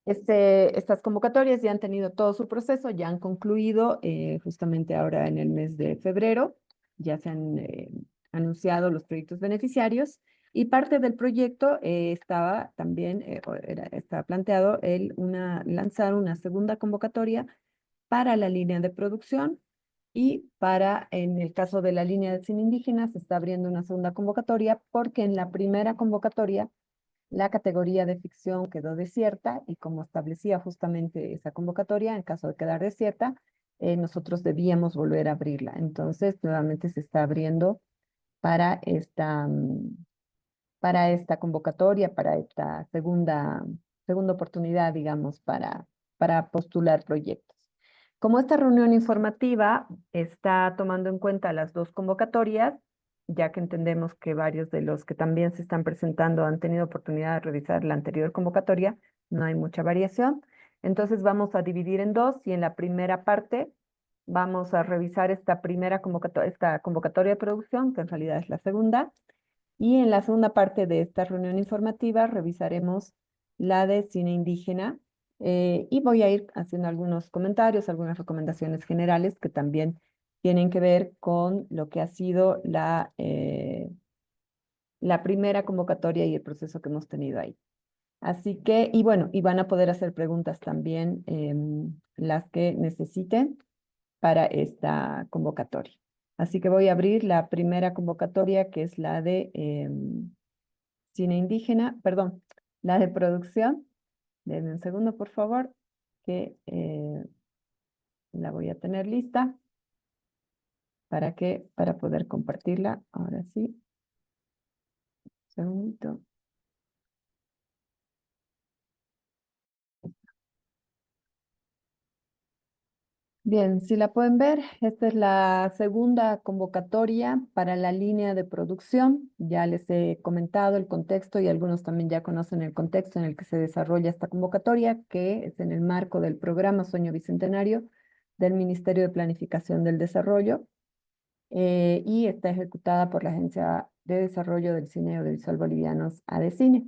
Estas convocatorias ya han tenido todo su proceso, ya han concluido justamente ahora en el mes de febrero, ya se han anunciado los proyectos beneficiarios y parte del proyecto estaba también, estaba planteado lanzar una segunda convocatoria para la línea de producción y en el caso de la línea de cine indígena, se está abriendo una segunda convocatoria porque en la primera convocatoria la categoría de ficción quedó desierta y como establecía justamente esa convocatoria, en caso de quedar desierta, nosotros debíamos volver a abrirla. Entonces, nuevamente se está abriendo para para esta convocatoria, para esta segunda oportunidad, digamos, para postular proyectos. Como esta reunión informativa está tomando en cuenta las dos convocatorias, ya que entendemos que varios de los que también se están presentando han tenido oportunidad de revisar la anterior convocatoria, no hay mucha variación. Entonces vamos a dividir en dos y en la primera parte vamos a revisar esta convocatoria de producción, que en realidad es la segunda, y en la segunda parte de esta reunión informativa revisaremos la de cine indígena y voy a ir haciendo algunos comentarios, algunas recomendaciones generales que también tienen que ver con lo que ha sido la primera convocatoria y el proceso que hemos tenido ahí. Así que, y bueno, y van a poder hacer preguntas también las que necesiten para esta convocatoria. Así que voy a abrir la primera convocatoria, que es la de cine indígena, perdón, la de producción. Denme un segundo, por favor, que la voy a tener lista para poder compartirla. Ahora sí, un segundito. Bien, si la pueden ver, esta es la segunda convocatoria para la línea de producción. Ya les he comentado el contexto y algunos también ya conocen el contexto en el que se desarrolla esta convocatoria, que es en el marco del programa Sueño Bicentenario del Ministerio de Planificación del Desarrollo y está ejecutada por la Agencia de Desarrollo del Cine Audiovisual Bolivianos, ADECINE.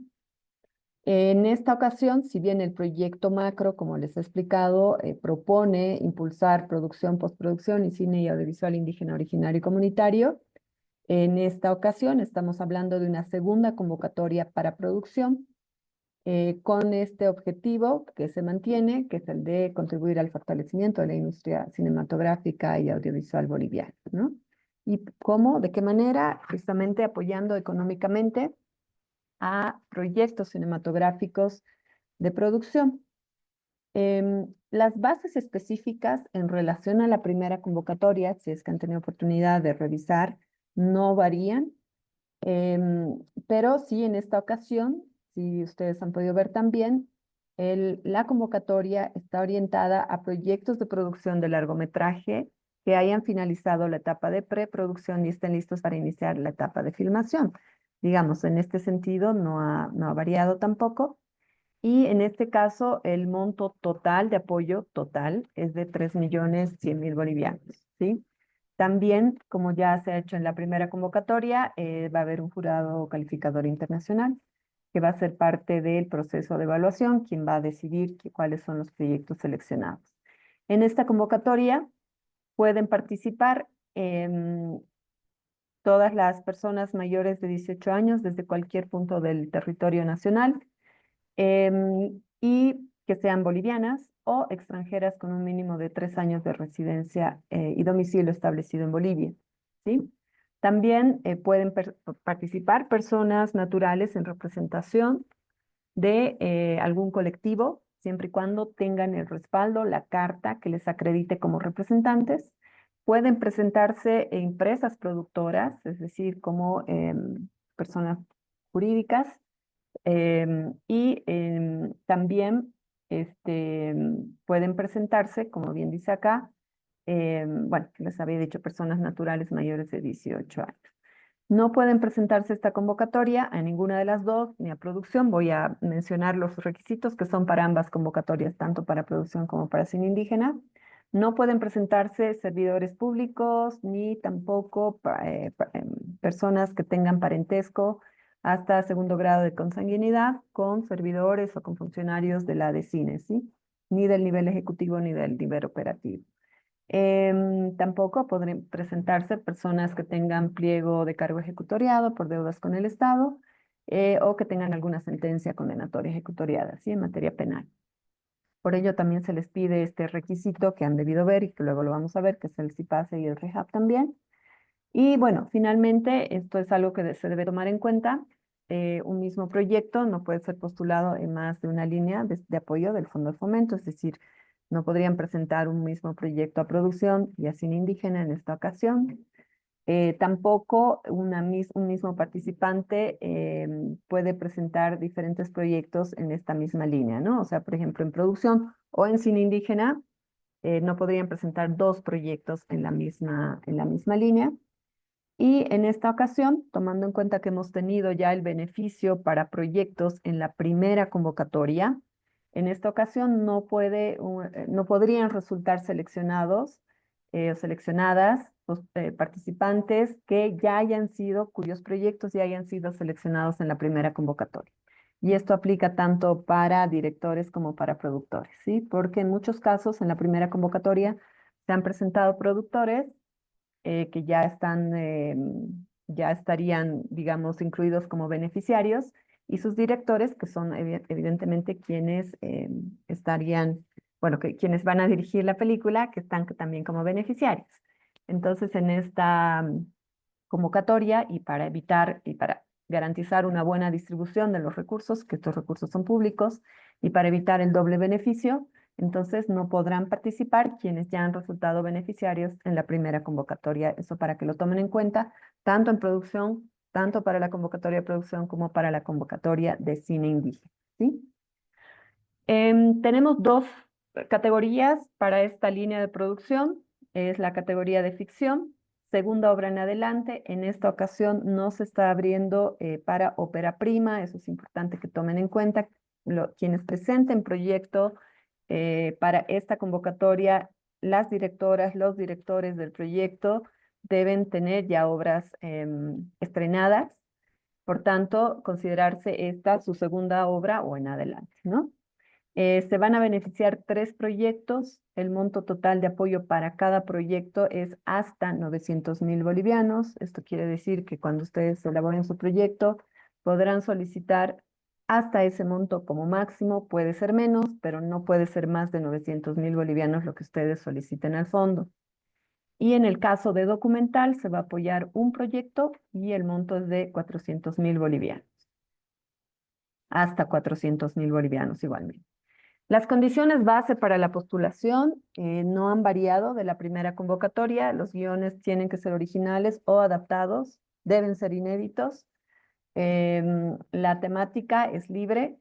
En esta ocasión, si bien el proyecto macro, como les he explicado, propone impulsar producción, postproducción y cine y audiovisual indígena originario y comunitario, en esta ocasión estamos hablando de una segunda convocatoria para producción con este objetivo que se mantiene, que es el de contribuir al fortalecimiento de la industria cinematográfica y audiovisual boliviana, ¿no? ¿Y cómo? ¿De qué manera? Justamente apoyando económicamente a proyectos cinematográficos de producción. Las bases específicas en relación a la primera convocatoria, si es que han tenido oportunidad de revisar, no varían, pero sí en esta ocasión, si ustedes han podido ver también, la convocatoria está orientada a proyectos de producción de largometraje que hayan finalizado la etapa de preproducción y estén listos para iniciar la etapa de filmación. Digamos, en este sentido no ha variado tampoco. Y en este caso, el monto total de apoyo total es de 3.100.000 bolivianos, ¿sí? También, como ya se ha hecho en la primera convocatoria, va a haber un jurado calificador internacional que va a ser parte del proceso de evaluación, quien va a decidir cuáles son los proyectos seleccionados. En esta convocatoria pueden participar todas las personas mayores de 18 años desde cualquier punto del territorio nacional y que sean bolivianas o extranjeras con un mínimo de 3 años de residencia y domicilio establecido en Bolivia, ¿sí? También pueden participar personas naturales en representación de algún colectivo, siempre y cuando tengan el respaldo, la carta que les acredite como representantes. Pueden presentarse empresas productoras, es decir, como personas jurídicas, también pueden presentarse, como bien dice acá, bueno, les había dicho personas naturales mayores de 18 años. No pueden presentarse esta convocatoria a ninguna de las dos, ni a producción. Voy a mencionar los requisitos que son para ambas convocatorias, tanto para producción como para cine indígena. No pueden presentarse servidores públicos, ni tampoco personas que tengan parentesco hasta segundo grado de consanguinidad con servidores o con funcionarios de la DECINE, ¿sí? Ni del nivel ejecutivo ni del nivel operativo. Tampoco podrían presentarse personas que tengan pliego de cargo ejecutoriado por deudas con el Estado o que tengan alguna sentencia condenatoria ejecutoriada, ¿sí? En materia penal. Por ello también se les pide este requisito que han debido ver y que luego lo vamos a ver, que es el CIPASE y el REHAB también. Y bueno, finalmente, esto es algo que se debe tomar en cuenta. Un mismo proyecto no puede ser postulado en más de una línea de apoyo del Fondo de Fomento, es decir, no podrían presentar un mismo proyecto a producción y a cine indígena en esta ocasión. Tampoco un mismo participante puede presentar diferentes proyectos en esta misma línea, ¿no? O sea, por ejemplo, en producción o en cine indígena, no podrían presentar dos proyectos en la misma línea. Y en esta ocasión, tomando en cuenta que hemos tenido ya el beneficio para proyectos en la primera convocatoria, en esta ocasión no podrían resultar seleccionados o seleccionadas los participantes cuyos proyectos ya hayan sido seleccionados en la primera convocatoria. Y esto aplica tanto para directores como para productores, ¿sí? Porque en muchos casos en la primera convocatoria se han presentado productores que ya estarían, digamos, incluidos como beneficiarios, y sus directores, que son evidentemente quienes estarían, bueno, quienes van a dirigir la película, que están también como beneficiarios. Entonces, en esta convocatoria y para evitar y para garantizar una buena distribución de los recursos, que estos recursos son públicos, y para evitar el doble beneficio, entonces no podrán participar quienes ya han resultado beneficiarios en la primera convocatoria. Eso para que lo tomen en cuenta, tanto en producción, tanto para la convocatoria de producción como para la convocatoria de cine indígena, ¿sí? Tenemos dos categorías para esta línea de producción. Es la categoría de ficción, segunda obra en adelante. En esta ocasión no se está abriendo para ópera prima. Eso es importante que tomen en cuenta. Quienes presenten proyecto para esta convocatoria, las directoras, los directores del proyecto deben tener ya obras estrenadas. Por tanto, considerarse esta su segunda obra o en adelante, ¿no? Se van a beneficiar 3 proyectos. El monto total de apoyo para cada proyecto es hasta 900.000 bolivianos. Esto quiere decir que cuando ustedes elaboren su proyecto, podrán solicitar hasta ese monto como máximo. Puede ser menos, pero no puede ser más de 900.000 bolivianos lo que ustedes soliciten al fondo. Y en el caso de documental, se va a apoyar un proyecto y el monto es de 400.000 bolivianos. Hasta 400.000 bolivianos igualmente. Las condiciones base para la postulación no han variado de la primera convocatoria. Los guiones tienen que ser originales o adaptados, deben ser inéditos. La temática es libre,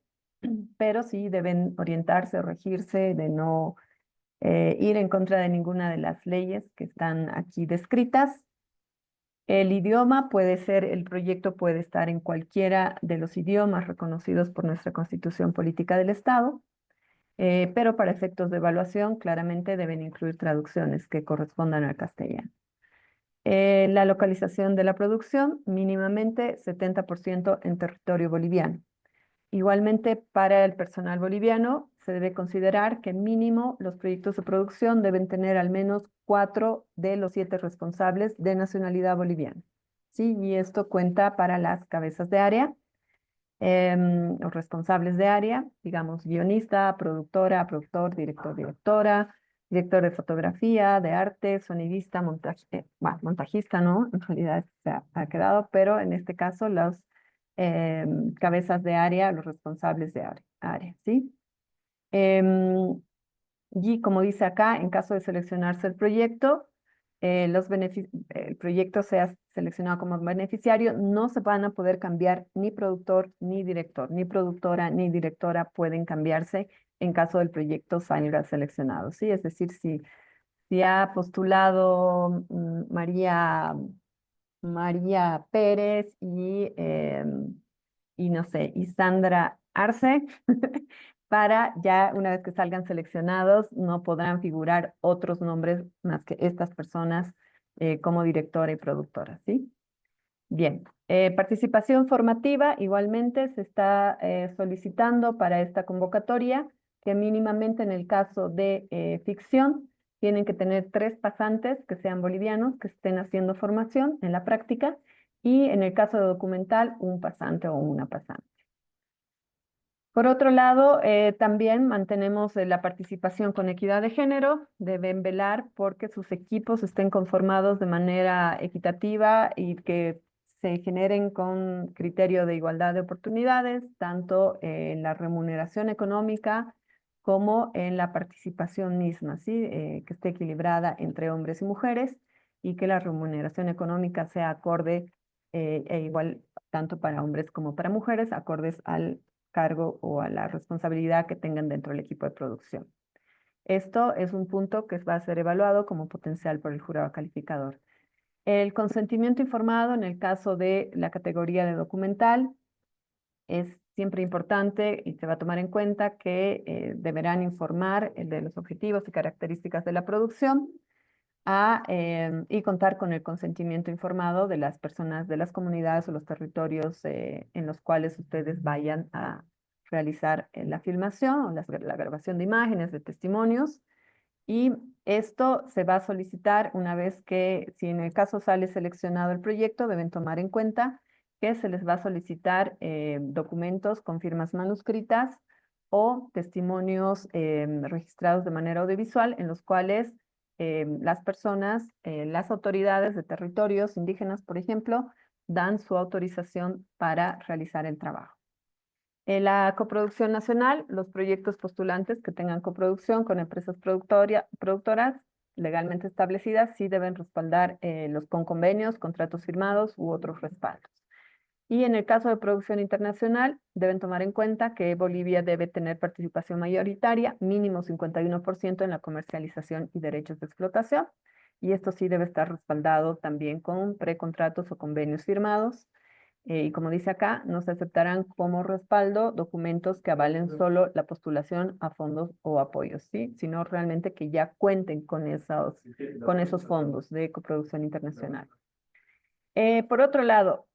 pero sí deben orientarse o regirse de no ir en contra de ninguna de las leyes que están aquí descritas. El idioma el proyecto puede estar en cualquiera de los idiomas reconocidos por nuestra Constitución Política del Estado. Pero para efectos de evaluación claramente deben incluir traducciones que correspondan al castellano. La localización de la producción, mínimamente 70% en territorio boliviano. Igualmente, para el personal boliviano, se debe considerar que mínimo los proyectos de producción deben tener al menos 4 de los 7 responsables de nacionalidad boliviana. ¿Sí? Y esto cuenta para las cabezas de área, los responsables de área, digamos, guionista, productora, productor, director, directora, director de fotografía, de arte, sonidista, montajista, ¿no? En realidad se ha quedado, pero en este caso los cabezas de área, los responsables de área, ¿sí? Em, y como dice acá, en caso de seleccionarse el proyecto, el proyecto sea seleccionado como beneficiario, no se van a poder cambiar ni productor ni director, ni productora ni directora pueden cambiarse en caso del proyecto salga seleccionado, ¿sí? Es decir, si ha postulado María Pérez y no sé, y Sandra Arce, para ya una vez que salgan seleccionados, no podrán figurar otros nombres más que estas personas como directora y productora, ¿sí? Bien, Participación formativa, igualmente se está solicitando para esta convocatoria que mínimamente en el caso de ficción tienen que tener 3 pasantes que sean bolivianos, que estén haciendo formación en la práctica, y en el caso de documental, un pasante o una pasante. Por otro lado, también mantenemos la participación con equidad de género. Deben velar porque sus equipos estén conformados de manera equitativa y que se generen con criterio de igualdad de oportunidades, tanto en la remuneración económica como en la participación misma, ¿sí? Que esté equilibrada entre hombres y mujeres y que la remuneración económica sea acorde e igual tanto para hombres como para mujeres, acordes al cargo o a la responsabilidad que tengan dentro del equipo de producción. Esto es un punto que va a ser evaluado como potencial por el jurado calificador. El consentimiento informado en el caso de la categoría de documental es siempre importante y se va a tomar en cuenta que deberán informar de los objetivos y características de la producción y contar con el consentimiento informado de las personas de las comunidades o los territorios en los cuales ustedes vayan a realizar la filmación o la grabación de imágenes, de testimonios. Y esto se va a solicitar una vez que, si en el caso sale seleccionado el proyecto, deben tomar en cuenta que se les va a solicitar documentos con firmas manuscritas o testimonios registrados de manera audiovisual en los cuales las personas, las autoridades de territorios indígenas, por ejemplo, dan su autorización para realizar el trabajo. En la coproducción nacional, los proyectos postulantes que tengan coproducción con empresas productoras legalmente establecidas sí deben respaldar los con convenios, contratos firmados u otros respaldos. Y en el caso de producción internacional, deben tomar en cuenta que Bolivia debe tener participación mayoritaria, mínimo 51% en la comercialización y derechos de explotación. Y esto sí debe estar respaldado también con precontratos o convenios firmados. Y como dice acá, no se aceptarán como respaldo documentos que avalen solo la postulación a fondos o apoyos, ¿sí? Sino realmente que ya cuenten con esos fondos de coproducción internacional. Por otro lado,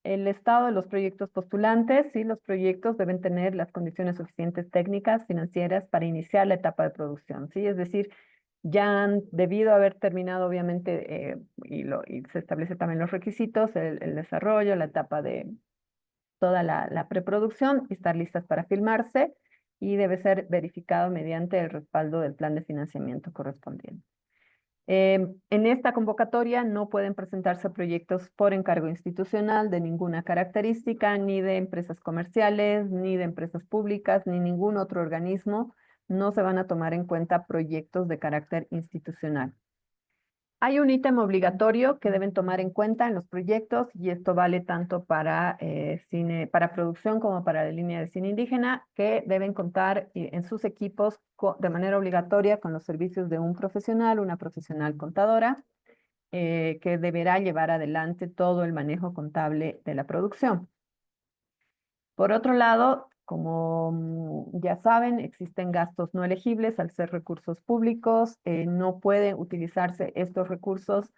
el estado de los proyectos postulantes, sí, los proyectos deben tener las condiciones suficientes técnicas, financieras para iniciar la etapa de producción, sí, es decir, ya han debido haber terminado obviamente y se establece también los requisitos, el desarrollo, la etapa de toda la preproducción y estar listas para filmarse y debe ser verificado mediante el respaldo del plan de financiamiento correspondiente. En esta convocatoria no pueden presentarse proyectos por encargo institucional de ninguna característica, ni de empresas comerciales, ni de empresas públicas, ni ningún otro organismo. No se van a tomar en cuenta proyectos de carácter institucional. Hay un ítem obligatorio que deben tomar en cuenta en los proyectos y esto vale tanto para para producción como para la línea de cine indígena, que deben contar en sus equipos de manera obligatoria con los servicios de un profesional, una profesional contadora, que deberá llevar adelante todo el manejo contable de la producción. Por otro lado, como ya saben, existen gastos no elegibles al ser recursos públicos. No pueden utilizarse estos recursos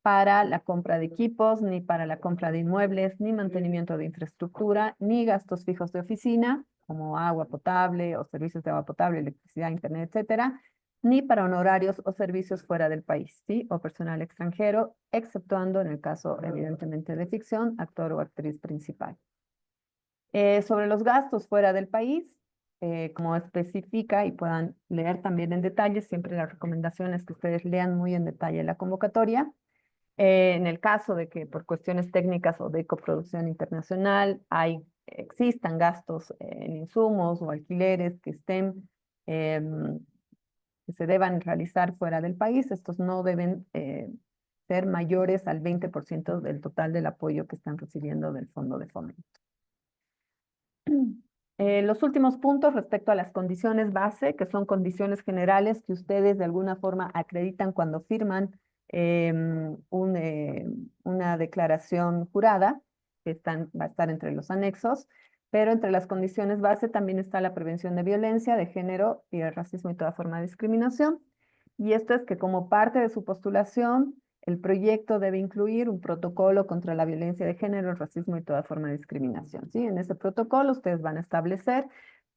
para la compra de equipos, ni para la compra de inmuebles, ni mantenimiento de infraestructura, ni gastos fijos de oficina, como agua potable o servicios de agua potable, electricidad, internet, etcétera, ni para honorarios o servicios fuera del país, ¿sí? O personal extranjero, exceptuando en el caso, evidentemente, de ficción, actor o actriz principal. Sobre los gastos fuera del país, como especifica y puedan leer también en detalle, siempre la recomendación es que ustedes lean muy en detalle la convocatoria. En el caso de que por cuestiones técnicas o de coproducción internacional existan gastos en insumos o alquileres que que se deban realizar fuera del país, estos no deben ser mayores al 20% del total del apoyo que están recibiendo del Fondo de Fomento. Los últimos puntos respecto a las condiciones base, que son condiciones generales que ustedes de alguna forma acreditan cuando firman una declaración jurada, que va a estar entre los anexos, pero entre las condiciones base también está la prevención de violencia, de género y de racismo y toda forma de discriminación. Y esto es que como parte de su postulación El proyecto debe incluir un protocolo contra la violencia de género, el racismo y toda forma de discriminación, ¿sí? En ese protocolo ustedes van a establecer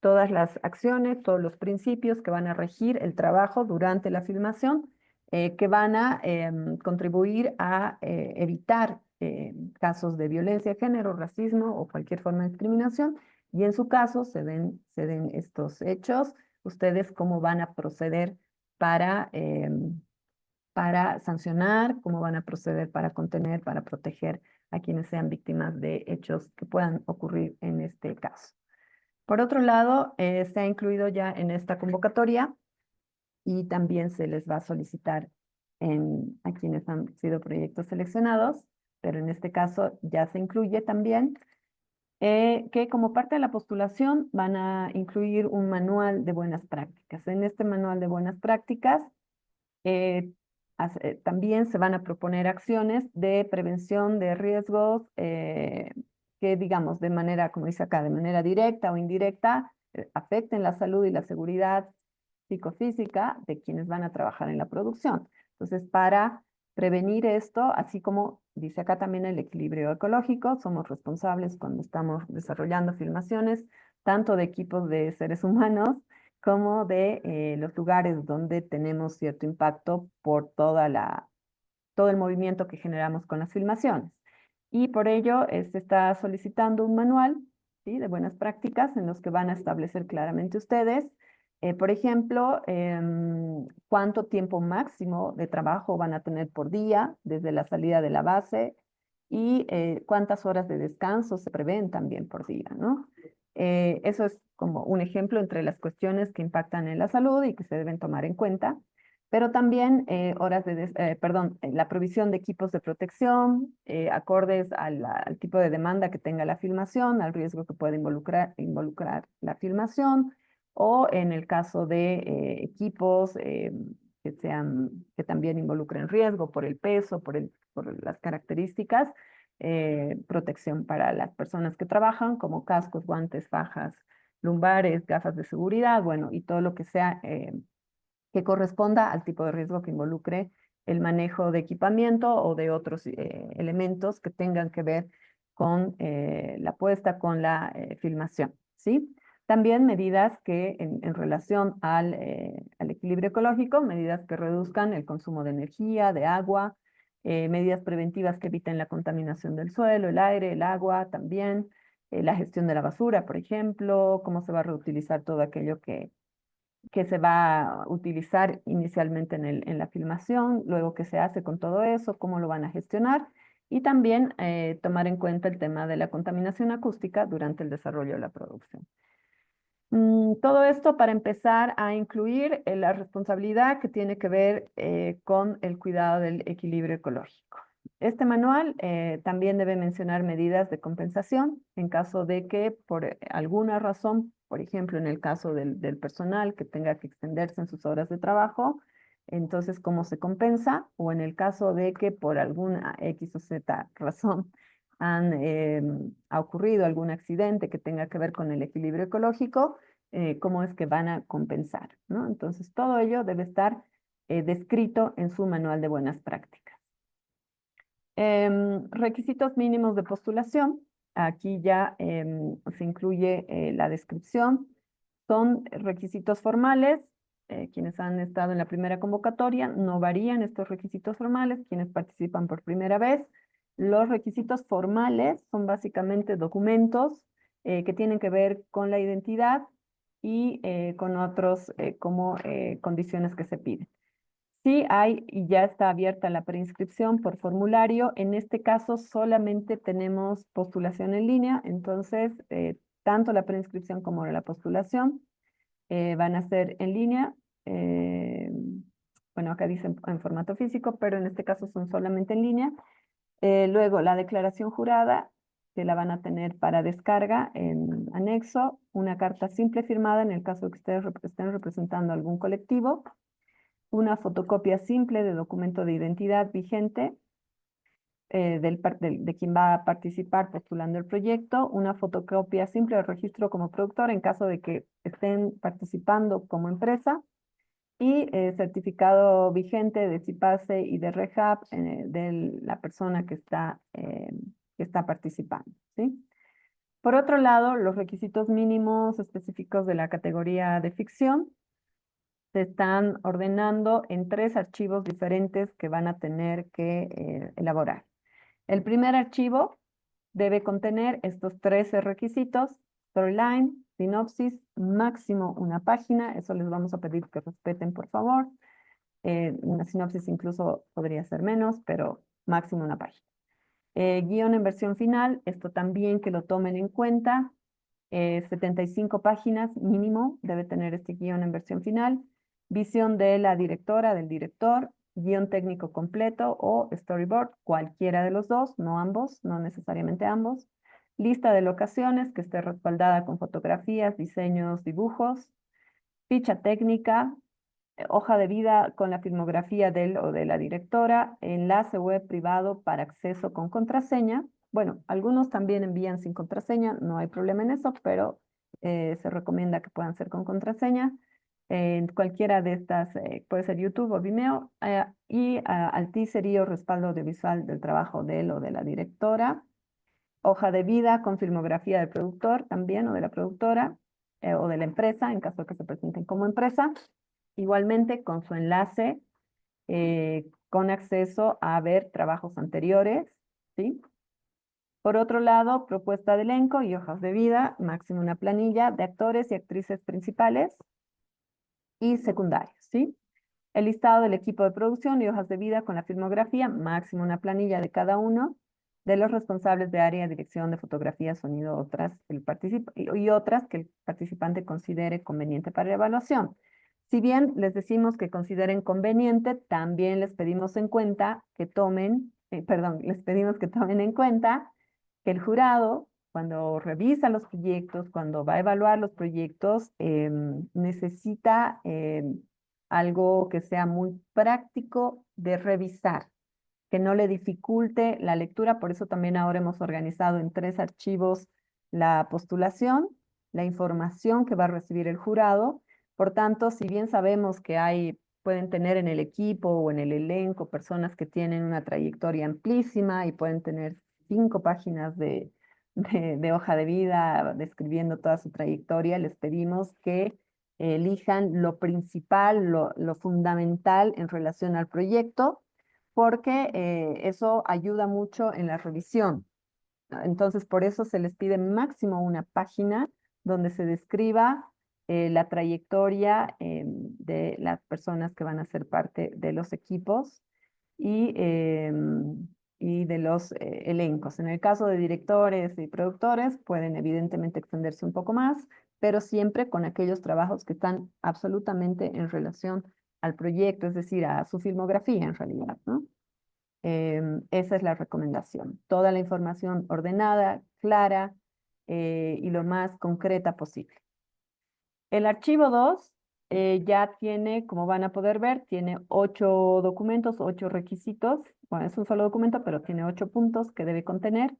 todas las acciones, todos los principios que van a regir el trabajo durante la filmación, que van a contribuir a evitar casos de violencia de género, racismo o cualquier forma de discriminación. Y en su caso se den estos hechos, ustedes cómo van a proceder para, para sancionar, cómo van a proceder para contener, para proteger a quienes sean víctimas de hechos que puedan ocurrir en este caso. Por otro lado, se ha incluido ya en esta convocatoria y también se les va a solicitar a quienes han sido proyectos seleccionados, pero en este caso ya se incluye también que como parte de la postulación van a incluir un manual de buenas prácticas. En este manual de buenas prácticas eh, también se van a proponer acciones de prevención de riesgos que, digamos, de manera, como dice acá, de manera directa o indirecta, afecten la salud y la seguridad psicofísica de quienes van a trabajar en la producción. Entonces, para prevenir esto, así como dice acá también el equilibrio ecológico, somos responsables cuando estamos desarrollando filmaciones, tanto de equipos de seres humanos como de los lugares donde tenemos cierto impacto por todo el movimiento que generamos con las filmaciones. Y por ello se está solicitando un manual, ¿sí?, de buenas prácticas en los que van a establecer claramente ustedes, por ejemplo, cuánto tiempo máximo de trabajo van a tener por día desde la salida de la base y cuántas horas de descanso se prevén también por día, ¿no? Eso es como un ejemplo entre las cuestiones que impactan en la salud y que se deben tomar en cuenta, pero también la provisión de equipos de protección acordes al tipo de demanda que tenga la filmación, al riesgo que puede involucrar la filmación, o en el caso de equipos que también involucren riesgo por el peso, por las características, protección para las personas que trabajan, como cascos, guantes, fajas, lumbares, gafas de seguridad, bueno, y todo lo que sea que corresponda al tipo de riesgo que involucre el manejo de equipamiento o de otros elementos que tengan que ver con la puesta, con la filmación, ¿sí? También medidas que en relación al equilibrio ecológico, medidas que reduzcan el consumo de energía, de agua, medidas preventivas que eviten la contaminación del suelo, el aire, el agua también, la gestión de la basura, por ejemplo, cómo se va a reutilizar todo aquello que se va a utilizar inicialmente en la filmación, luego qué se hace con todo eso, cómo lo van a gestionar y también tomar en cuenta el tema de la contaminación acústica durante el desarrollo de la producción. Todo esto para empezar a incluir la responsabilidad que tiene que ver con el cuidado del equilibrio ecológico. Este manual también debe mencionar medidas de compensación en caso de que por alguna razón, por ejemplo, en el caso del personal que tenga que extenderse en sus horas de trabajo, entonces cómo se compensa, o en el caso de que por alguna X o Z razón ha ocurrido algún accidente que tenga que ver con el equilibrio ecológico, cómo es que van a compensar, ¿no? Entonces, todo ello debe estar descrito en su manual de buenas prácticas. Requisitos mínimos de postulación. Aquí ya se incluye la descripción. Son requisitos formales. Quienes han estado en la primera convocatoria no varían estos requisitos formales. Quienes participan por primera vez. Los requisitos formales son básicamente documentos que tienen que ver con la identidad y con otros como condiciones que se piden. Sí hay y ya está abierta la preinscripción por formulario. En este caso solamente tenemos postulación en línea, entonces tanto la preinscripción como la postulación van a ser en línea. eh, bueno, acá dicen en formato físico, pero en este caso son solamente en línea. Luego la declaración jurada, que la van a tener para descarga en anexo, una carta simple firmada en el caso de que ustedes estén representando algún colectivo, una fotocopia simple de documento de identidad vigente de quien va a participar postulando el proyecto, una fotocopia simple de registro como productor en caso de que estén participando como empresa, y certificado vigente de CIPASE y de REHAB de la persona que está participando, ¿sí? Por otro lado, los requisitos mínimos específicos de la categoría de ficción se están ordenando en 3 archivos diferentes que van a tener que elaborar. El primer archivo debe contener estos 13 requisitos: storyline, sinopsis, máximo una página. Eso les vamos a pedir que respeten, por favor. Una sinopsis incluso podría ser menos, pero máximo una página. Guión en versión final, esto también que lo tomen en cuenta. 75 páginas mínimo debe tener este guión en versión final. Visión de la directora, del director, guión técnico completo o storyboard, cualquiera de los dos, no ambos, no necesariamente ambos. Lista de locaciones que esté respaldada con fotografías, diseños, dibujos. Ficha técnica, hoja de vida con la filmografía del o de la directora, enlace web privado para acceso con contraseña. Bueno, algunos también envían sin contraseña, no hay problema en eso, pero se recomienda que puedan ser con contraseña. En cualquiera de estas, puede ser YouTube o Vimeo, al teaser y o respaldo audiovisual del trabajo de él o de la directora. Hoja de vida con filmografía del productor también o de la productora o de la empresa, en caso de que se presenten como empresa. Igualmente con su enlace con acceso a ver trabajos anteriores, ¿sí? Por otro lado, propuesta de elenco y hojas de vida, máximo una planilla de actores y actrices principales y secundarios, ¿sí? El listado del equipo de producción y hojas de vida con la filmografía, máximo una planilla de cada uno de los responsables de área, dirección de fotografía, sonido, y otras que el participante considere conveniente para la evaluación. Si bien les decimos que consideren conveniente, también les pedimos en cuenta que les pedimos que tomen en cuenta que el jurado, cuando revisa los proyectos, cuando va a evaluar los proyectos, necesita algo que sea muy práctico de revisar, que no le dificulte la lectura. Por eso también ahora hemos organizado en 3 archivos la postulación, la información que va a recibir el jurado. Por tanto, si bien sabemos que pueden tener en el equipo o en el elenco personas que tienen una trayectoria amplísima y pueden tener 5 páginas de hoja de vida describiendo toda su trayectoria, les pedimos que elijan lo principal, lo fundamental en relación al proyecto, porque eso ayuda mucho en la revisión. Entonces, por eso se les pide máximo una página donde se describa la trayectoria de las personas que van a ser parte de los equipos y de los elencos. En el caso de directores y productores, pueden evidentemente extenderse un poco más, pero siempre con aquellos trabajos que están absolutamente en relación al proyecto, es decir, a su filmografía en realidad, ¿no? Esa es la recomendación. Toda la información ordenada, clara y lo más concreta posible. El archivo 2 ya tiene, como van a poder ver, tiene 8 documentos, 8 requisitos. Bueno, es un solo documento, pero tiene 8 puntos que debe contener.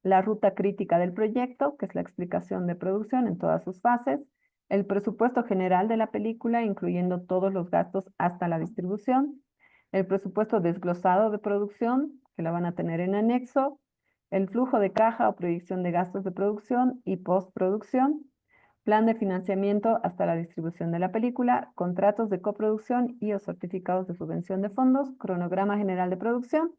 La ruta crítica del proyecto, que es la explicación de producción en todas sus fases. El presupuesto general de la película, incluyendo todos los gastos hasta la distribución. El presupuesto desglosado de producción, que la van a tener en anexo. El flujo de caja o proyección de gastos de producción y postproducción. Plan de financiamiento hasta la distribución de la película, contratos de coproducción y o certificados de subvención de fondos, cronograma general de producción,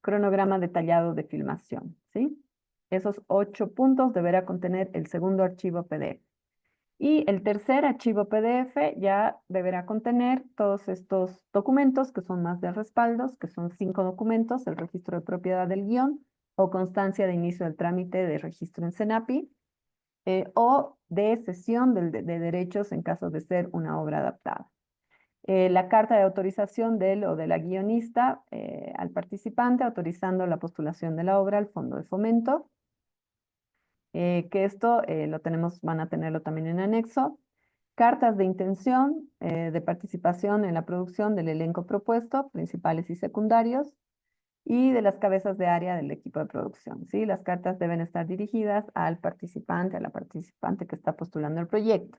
cronograma detallado de filmación, ¿sí? Esos 8 puntos deberá contener el segundo archivo PDF. Y el tercer archivo PDF ya deberá contener todos estos documentos que son más de respaldos, que son 5 documentos: el registro de propiedad del guión o constancia de inicio del trámite de registro en CENAPI, o de cesión de derechos en caso de ser una obra adaptada. La carta de autorización del o de la guionista al participante autorizando la postulación de la obra al Fondo de Fomento, que esto van a tenerlo también en anexo. Cartas de intención de participación en la producción del elenco propuesto, principales y secundarios, y de las cabezas de área del equipo de producción, ¿sí? Las cartas deben estar dirigidas al participante, a la participante que está postulando el proyecto.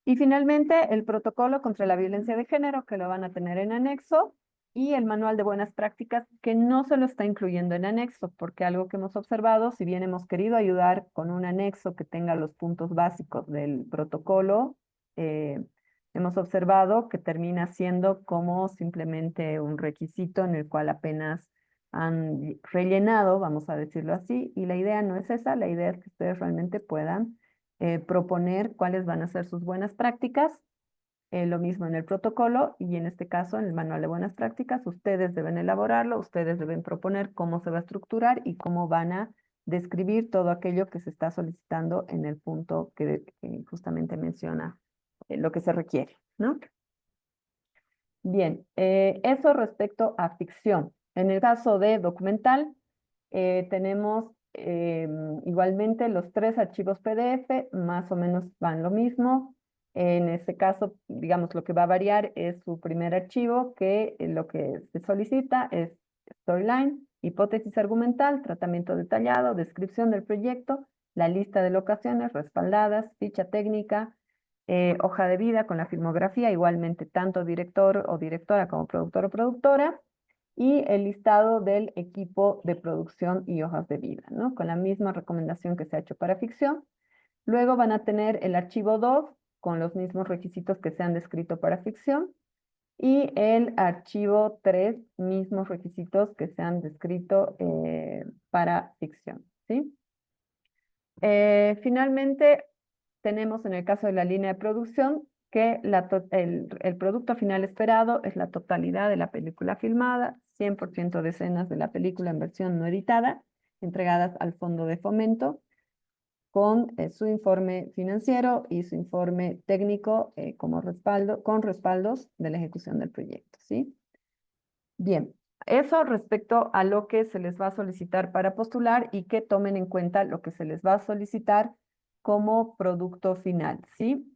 Y finalmente, el protocolo contra la violencia de género, que lo van a tener en anexo, y el manual de buenas prácticas, que no se lo está incluyendo en anexo, porque algo que hemos observado, si bien hemos querido ayudar con un anexo que tenga los puntos básicos del protocolo, eh, hemos observado que termina siendo como simplemente un requisito en el cual apenas han rellenado, vamos a decirlo así, y la idea no es esa, la idea es que ustedes realmente puedan proponer cuáles van a ser sus buenas prácticas, lo mismo en el protocolo y en este caso en el manual de buenas prácticas, ustedes deben elaborarlo, ustedes deben proponer cómo se va a estructurar y cómo van a describir todo aquello que se está solicitando en el punto que justamente menciona lo que se requiere, ¿no? Bien, eso respecto a ficción. En el caso de documental, tenemos igualmente los 3 archivos PDF, más o menos van lo mismo. En este caso, digamos, lo que va a variar es su primer archivo, que lo que se solicita es storyline, hipótesis argumental, tratamiento detallado, descripción del proyecto, la lista de locaciones respaldadas, ficha técnica, hoja de vida con la filmografía, igualmente tanto director o directora como productor o productora, y el listado del equipo de producción y hojas de vida, ¿no? Con la misma recomendación que se ha hecho para ficción. Luego van a tener el archivo 2 con los mismos requisitos que se han descrito para ficción y el archivo 3, mismos requisitos que se han descrito para ficción, ¿sí? Finalmente, tenemos en el caso de la línea de producción que el producto final esperado es la totalidad de la película filmada, 100% de escenas de la película en versión no editada, entregadas al Fondo de Fomento, con su informe financiero y su informe técnico como respaldo, con respaldos de la ejecución del proyecto, ¿sí? Bien, eso respecto a lo que se les va a solicitar para postular y que tomen en cuenta lo que se les va a solicitar como producto final, ¿sí?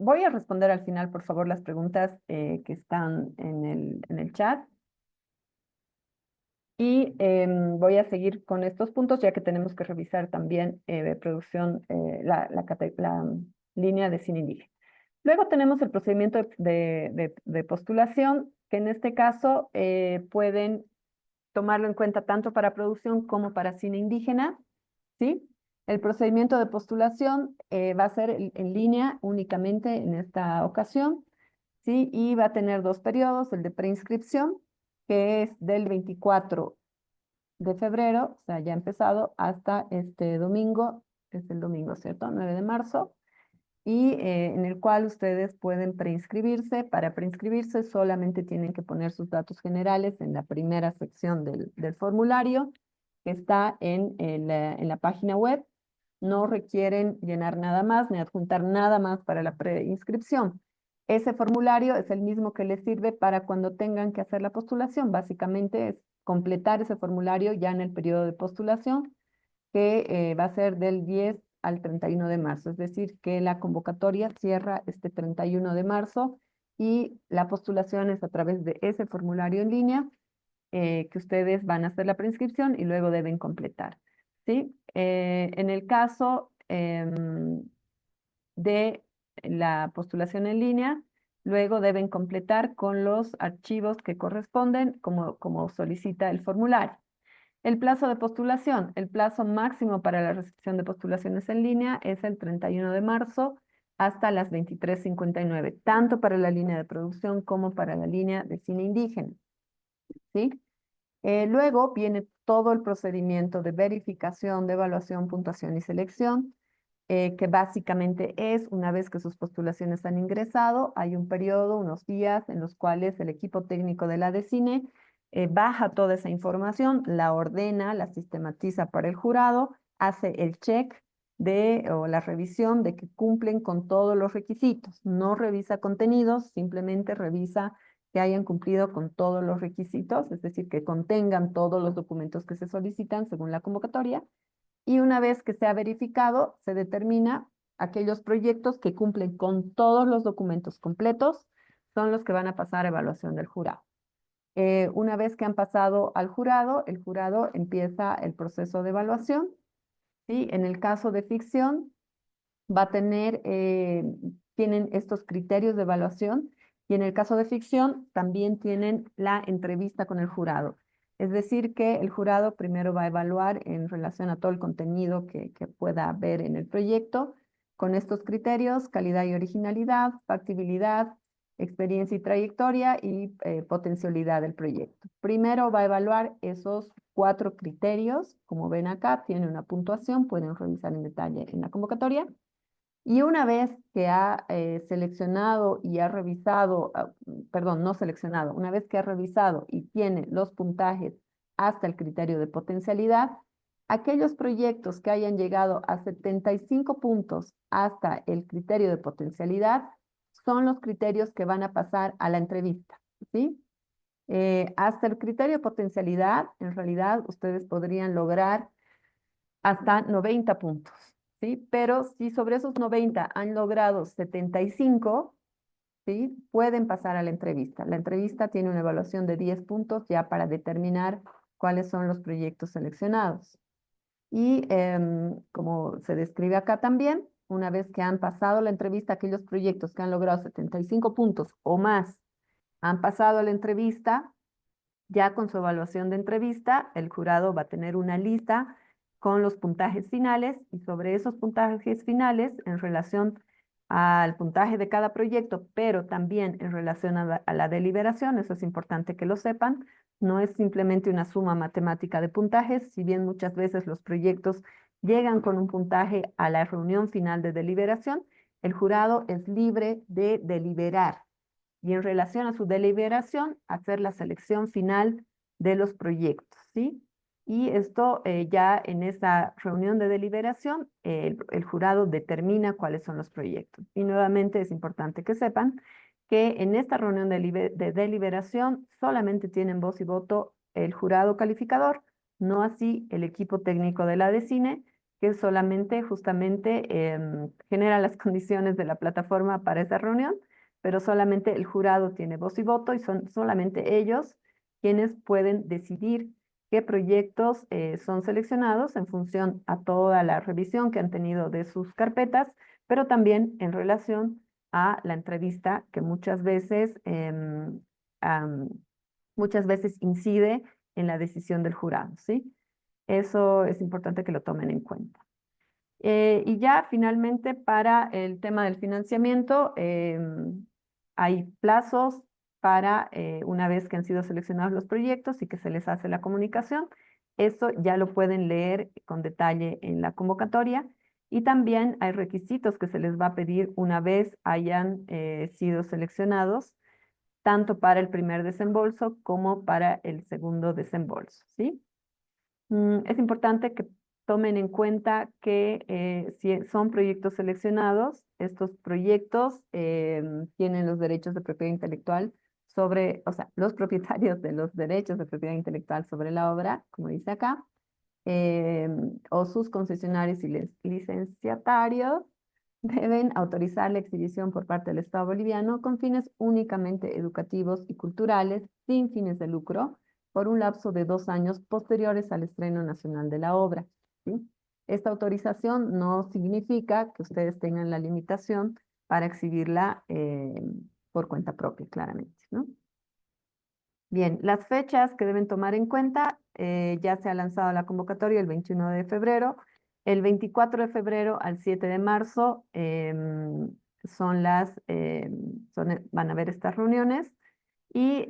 Voy a responder al final, por favor, las preguntas que están en el chat. Y voy a seguir con estos puntos, ya que tenemos que revisar también producción, la línea de cine indígena. Luego tenemos el procedimiento de postulación, que en este caso pueden tomarlo en cuenta tanto para producción como para cine indígena, ¿sí? El procedimiento de postulación va a ser en línea únicamente en esta ocasión, ¿sí? Y va a tener 2 periodos, el de preinscripción, que es del 24 de febrero, o sea, ya ha empezado, hasta este domingo, es el domingo, ¿cierto? 9 de marzo, y en el cual ustedes pueden preinscribirse. Para preinscribirse solamente tienen que poner sus datos generales en la primera sección del formulario que está en la página web. No requieren llenar nada más ni adjuntar nada más para la preinscripción. Ese formulario es el mismo que les sirve para cuando tengan que hacer la postulación. Básicamente es completar ese formulario ya en el periodo de postulación, que va a ser del 10 al 31 de marzo, es decir, que la convocatoria cierra este 31 de marzo y la postulación es a través de ese formulario en línea que ustedes van a hacer la preinscripción y luego deben completar, ¿sí? En el caso de la postulación en línea, luego deben completar con los archivos que corresponden como solicita el formulario. El plazo de postulación, el plazo máximo para la recepción de postulaciones en línea es el 31 de marzo hasta las 23:59, tanto para la línea de producción como para la línea de cine indígena, ¿sí? Luego viene todo el procedimiento de verificación, de evaluación, puntuación y selección, que básicamente es una vez que sus postulaciones han ingresado, hay un periodo, unos días en los cuales el equipo técnico de la DECINE baja toda esa información, la ordena, la sistematiza para el jurado, hace el check o la revisión de que cumplen con todos los requisitos. No revisa contenidos, simplemente revisa que hayan cumplido con todos los requisitos, es decir, que contengan todos los documentos que se solicitan según la convocatoria. Y una vez que se ha verificado, se determina aquellos proyectos que cumplen con todos los documentos completos, son los que van a pasar a evaluación del jurado. Una vez que han pasado al jurado, el jurado empieza el proceso de evaluación, ¿sí? En el caso de ficción, va a tener, tienen estos criterios de evaluación y en el caso de ficción también tienen la entrevista con el jurado. Es decir, que el jurado primero va a evaluar en relación a todo el contenido que pueda haber en el proyecto con estos criterios: calidad y originalidad, factibilidad, experiencia y trayectoria y potencialidad del proyecto. Primero va a evaluar esos 4 criterios. Como ven acá, tiene una puntuación, pueden revisar en detalle en la convocatoria. Y una vez que ha seleccionado y ha revisado, perdón, no seleccionado, una vez que ha revisado y tiene los puntajes hasta el criterio de potencialidad, aquellos proyectos que hayan llegado a 75 puntos hasta el criterio de potencialidad son los criterios que van a pasar a la entrevista, ¿sí? Hasta el criterio de potencialidad, en realidad, ustedes podrían lograr hasta 90 puntos, ¿sí? Pero si sobre esos 90 han logrado 75, ¿sí? Pueden pasar a la entrevista. La entrevista tiene una evaluación de 10 puntos ya para determinar cuáles son los proyectos seleccionados. Y como se describe acá también, una vez que han pasado la entrevista, aquellos proyectos que han logrado 75 puntos o más han pasado la entrevista. Ya con su evaluación de entrevista, el jurado va a tener una lista con los puntajes finales y sobre esos puntajes finales, en relación al puntaje de cada proyecto, pero también en relación a la deliberación, eso es importante que lo sepan, no es simplemente una suma matemática de puntajes, si bien muchas veces los proyectos llegan con un puntaje a la reunión final de deliberación, el jurado es libre de deliberar y en relación a su deliberación, hacer la selección final de los proyectos, ¿sí? Y esto ya en esa reunión de deliberación, el jurado determina cuáles son los proyectos. Y nuevamente es importante que sepan que en esta reunión de deliberación solamente tienen voz y voto el jurado calificador, no así el equipo técnico de la DECINE, que solamente justamente genera las condiciones de la plataforma para esa reunión, pero solamente el jurado tiene voz y voto y son solamente ellos quienes pueden decidir qué proyectos son seleccionados en función a toda la revisión que han tenido de sus carpetas, pero también en relación a la entrevista que muchas veces incide en la decisión del jurado, ¿sí? Eso es importante que lo tomen en cuenta. Y ya finalmente para el tema del financiamiento, hay plazos para una vez que han sido seleccionados los proyectos y que se les hace la comunicación. Eso ya lo pueden leer con detalle en la convocatoria. Y también hay requisitos que se les va a pedir una vez hayan sido seleccionados, tanto para el primer desembolso como para el segundo desembolso, ¿sí? Es importante que tomen en cuenta que si son proyectos seleccionados, estos proyectos tienen los derechos de propiedad intelectual sobre, o sea, los propietarios de los derechos de propiedad intelectual sobre la obra, como dice acá, o sus concesionarios y licenciatarios deben autorizar la exhibición por parte del Estado boliviano con fines únicamente educativos y culturales, sin fines de lucro, por un lapso de 2 años posteriores al estreno nacional de la obra, ¿sí? Esta autorización no significa que ustedes tengan la limitación para exhibirla por cuenta propia, claramente, ¿no? Bien, las fechas que deben tomar en cuenta, ya se ha lanzado la convocatoria el 21 de febrero, el 24 de febrero al 7 de marzo van a haber estas reuniones y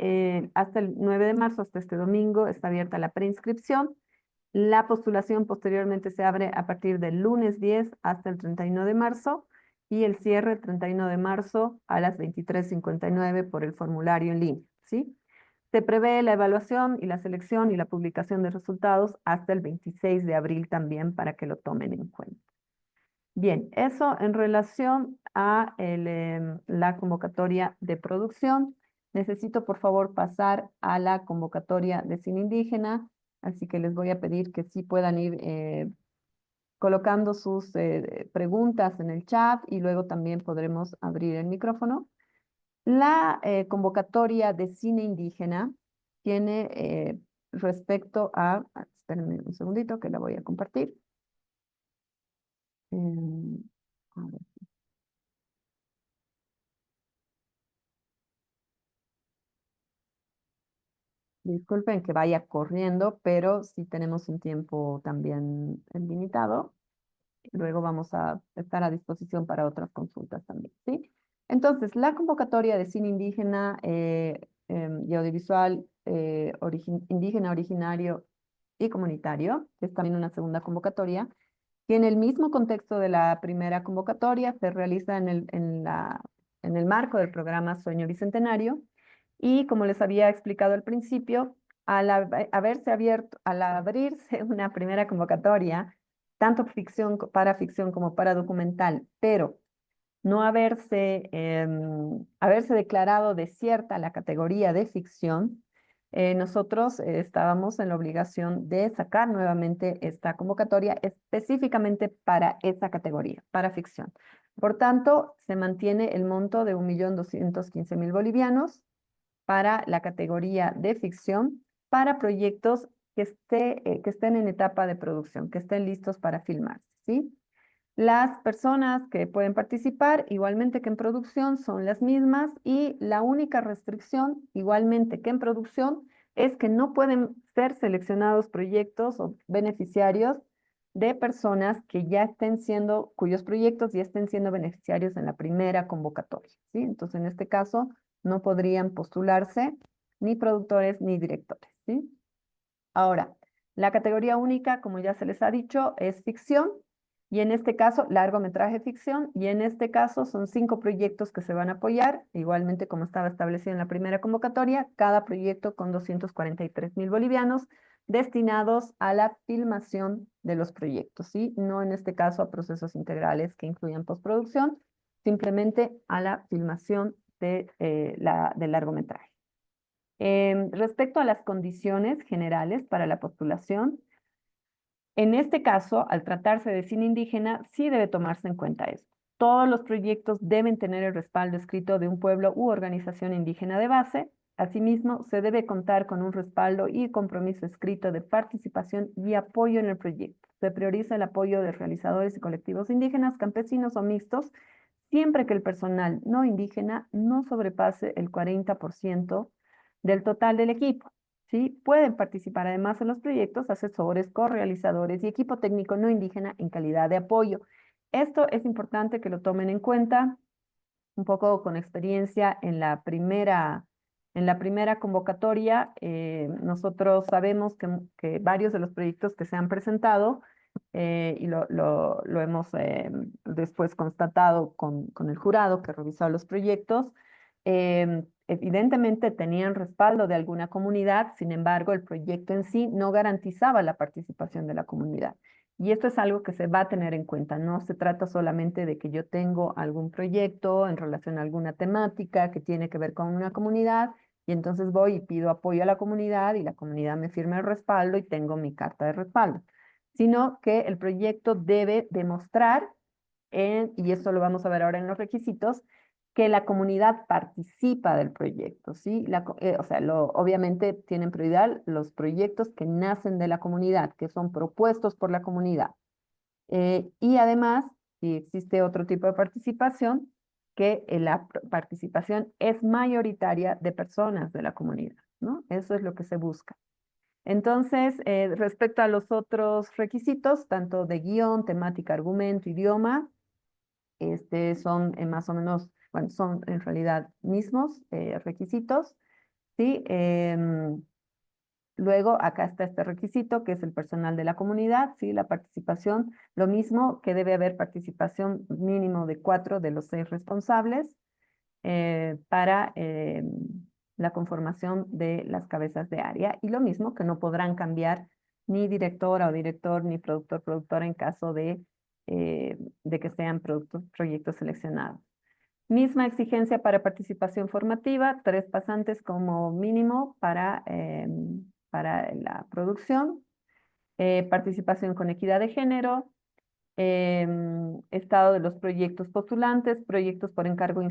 hasta el 9 de marzo, hasta este domingo, está abierta la preinscripción. La postulación posteriormente se abre a partir del lunes 10 hasta el 31 de marzo y el cierre el 31 de marzo a las 23:59 por el formulario en línea, ¿sí? Se prevé la evaluación y la selección y la publicación de resultados hasta el 26 de abril también para que lo tomen en cuenta. Bien, eso en relación a la convocatoria de producción. Necesito por favor pasar a la convocatoria de cine indígena, así que les voy a pedir que sí puedan ir colocando sus preguntas en el chat y luego también podremos abrir el micrófono. La convocatoria de cine indígena tiene respecto espérenme un segundito que la voy a compartir. A ver. Disculpen que vaya corriendo, pero sí tenemos un tiempo también limitado. Luego vamos a estar a disposición para otras consultas también, ¿sí? Entonces, la convocatoria de cine indígena y audiovisual indígena, originario y comunitario, que es también una segunda convocatoria, tiene el mismo contexto de la primera convocatoria, se realiza en el marco del programa Sueño Bicentenario y como les había explicado al principio, haberse abierto, al abrirse una primera convocatoria, tanto ficción para ficción como para documental, pero no haberse declarado desierta la categoría de ficción, nosotros estábamos en la obligación de sacar nuevamente esta convocatoria específicamente para esa categoría, para ficción. Por tanto, se mantiene el monto de 1.215.000 bolivianos para la categoría de ficción para proyectos que estén en etapa de producción, que estén listos para filmarse, ¿sí? Las personas que pueden participar, igualmente que en producción, son las mismas y la única restricción, igualmente que en producción, es que no pueden ser seleccionados proyectos o beneficiarios de personas que ya estén siendo, cuyos proyectos ya estén siendo beneficiarios en la primera convocatoria, ¿sí? Entonces, en este caso, no podrían postularse ni productores ni directores, ¿sí? Ahora, la categoría única, como ya se les ha dicho, es ficción y en este caso largometraje ficción y en este caso son 5 proyectos que se van a apoyar, igualmente como estaba establecido en la primera convocatoria, cada proyecto con 243.000 bolivianos destinados a la filmación de los proyectos, ¿sí? No en este caso a procesos integrales que incluyan postproducción, simplemente a la filmación del largometraje. Respecto a las condiciones generales para la postulación, en este caso, al tratarse de cine indígena, sí debe tomarse en cuenta esto. Todos los proyectos deben tener el respaldo escrito de un pueblo u organización indígena de base. Asimismo, se debe contar con un respaldo y compromiso escrito de participación y apoyo en el proyecto. Se prioriza el apoyo de realizadores y colectivos indígenas, campesinos o mixtos, siempre que el personal no indígena no sobrepase el 40% del total del equipo. ¿Sí? Pueden participar además en los proyectos asesores, correalizadores y equipo técnico no indígena en calidad de apoyo. Esto es importante que lo tomen en cuenta, un poco con experiencia en la primera convocatoria. Nosotros sabemos que varios de los proyectos que se han presentado, y lo hemos después constatado con el jurado que ha revisado los proyectos, evidentemente tenían respaldo de alguna comunidad, sin embargo, el proyecto en sí no garantizaba la participación de la comunidad. Y esto es algo que se va a tener en cuenta. No se trata solamente de que yo tengo algún proyecto en relación a alguna temática que tiene que ver con una comunidad y entonces voy y pido apoyo a la comunidad y la comunidad me firma el respaldo y tengo mi carta de respaldo, sino que el proyecto debe demostrar, y esto lo vamos a ver ahora en los requisitos, que la comunidad participa del proyecto, ¿sí? O sea, obviamente tienen prioridad los proyectos que nacen de la comunidad, que son propuestos por la comunidad. Y además, si existe otro tipo de participación, que la participación es mayoritaria de personas de la comunidad, ¿no? Eso es lo que se busca. Entonces, respecto a los otros requisitos, tanto de guión, temática, argumento, idioma, son más o menos, bueno, son en realidad mismos requisitos, ¿sí? Luego, acá está este requisito, que es el personal de la comunidad, ¿sí? La participación, lo mismo que debe haber participación mínimo de 4 de los 6 responsables para la conformación de las cabezas de área. Y lo mismo que no podrán cambiar ni directora o director, ni productor, productora en caso de que sean proyectos seleccionados. Misma exigencia para participación formativa, 3 pasantes como mínimo para la producción, participación con equidad de género, estado de los proyectos postulantes, proyectos por encargo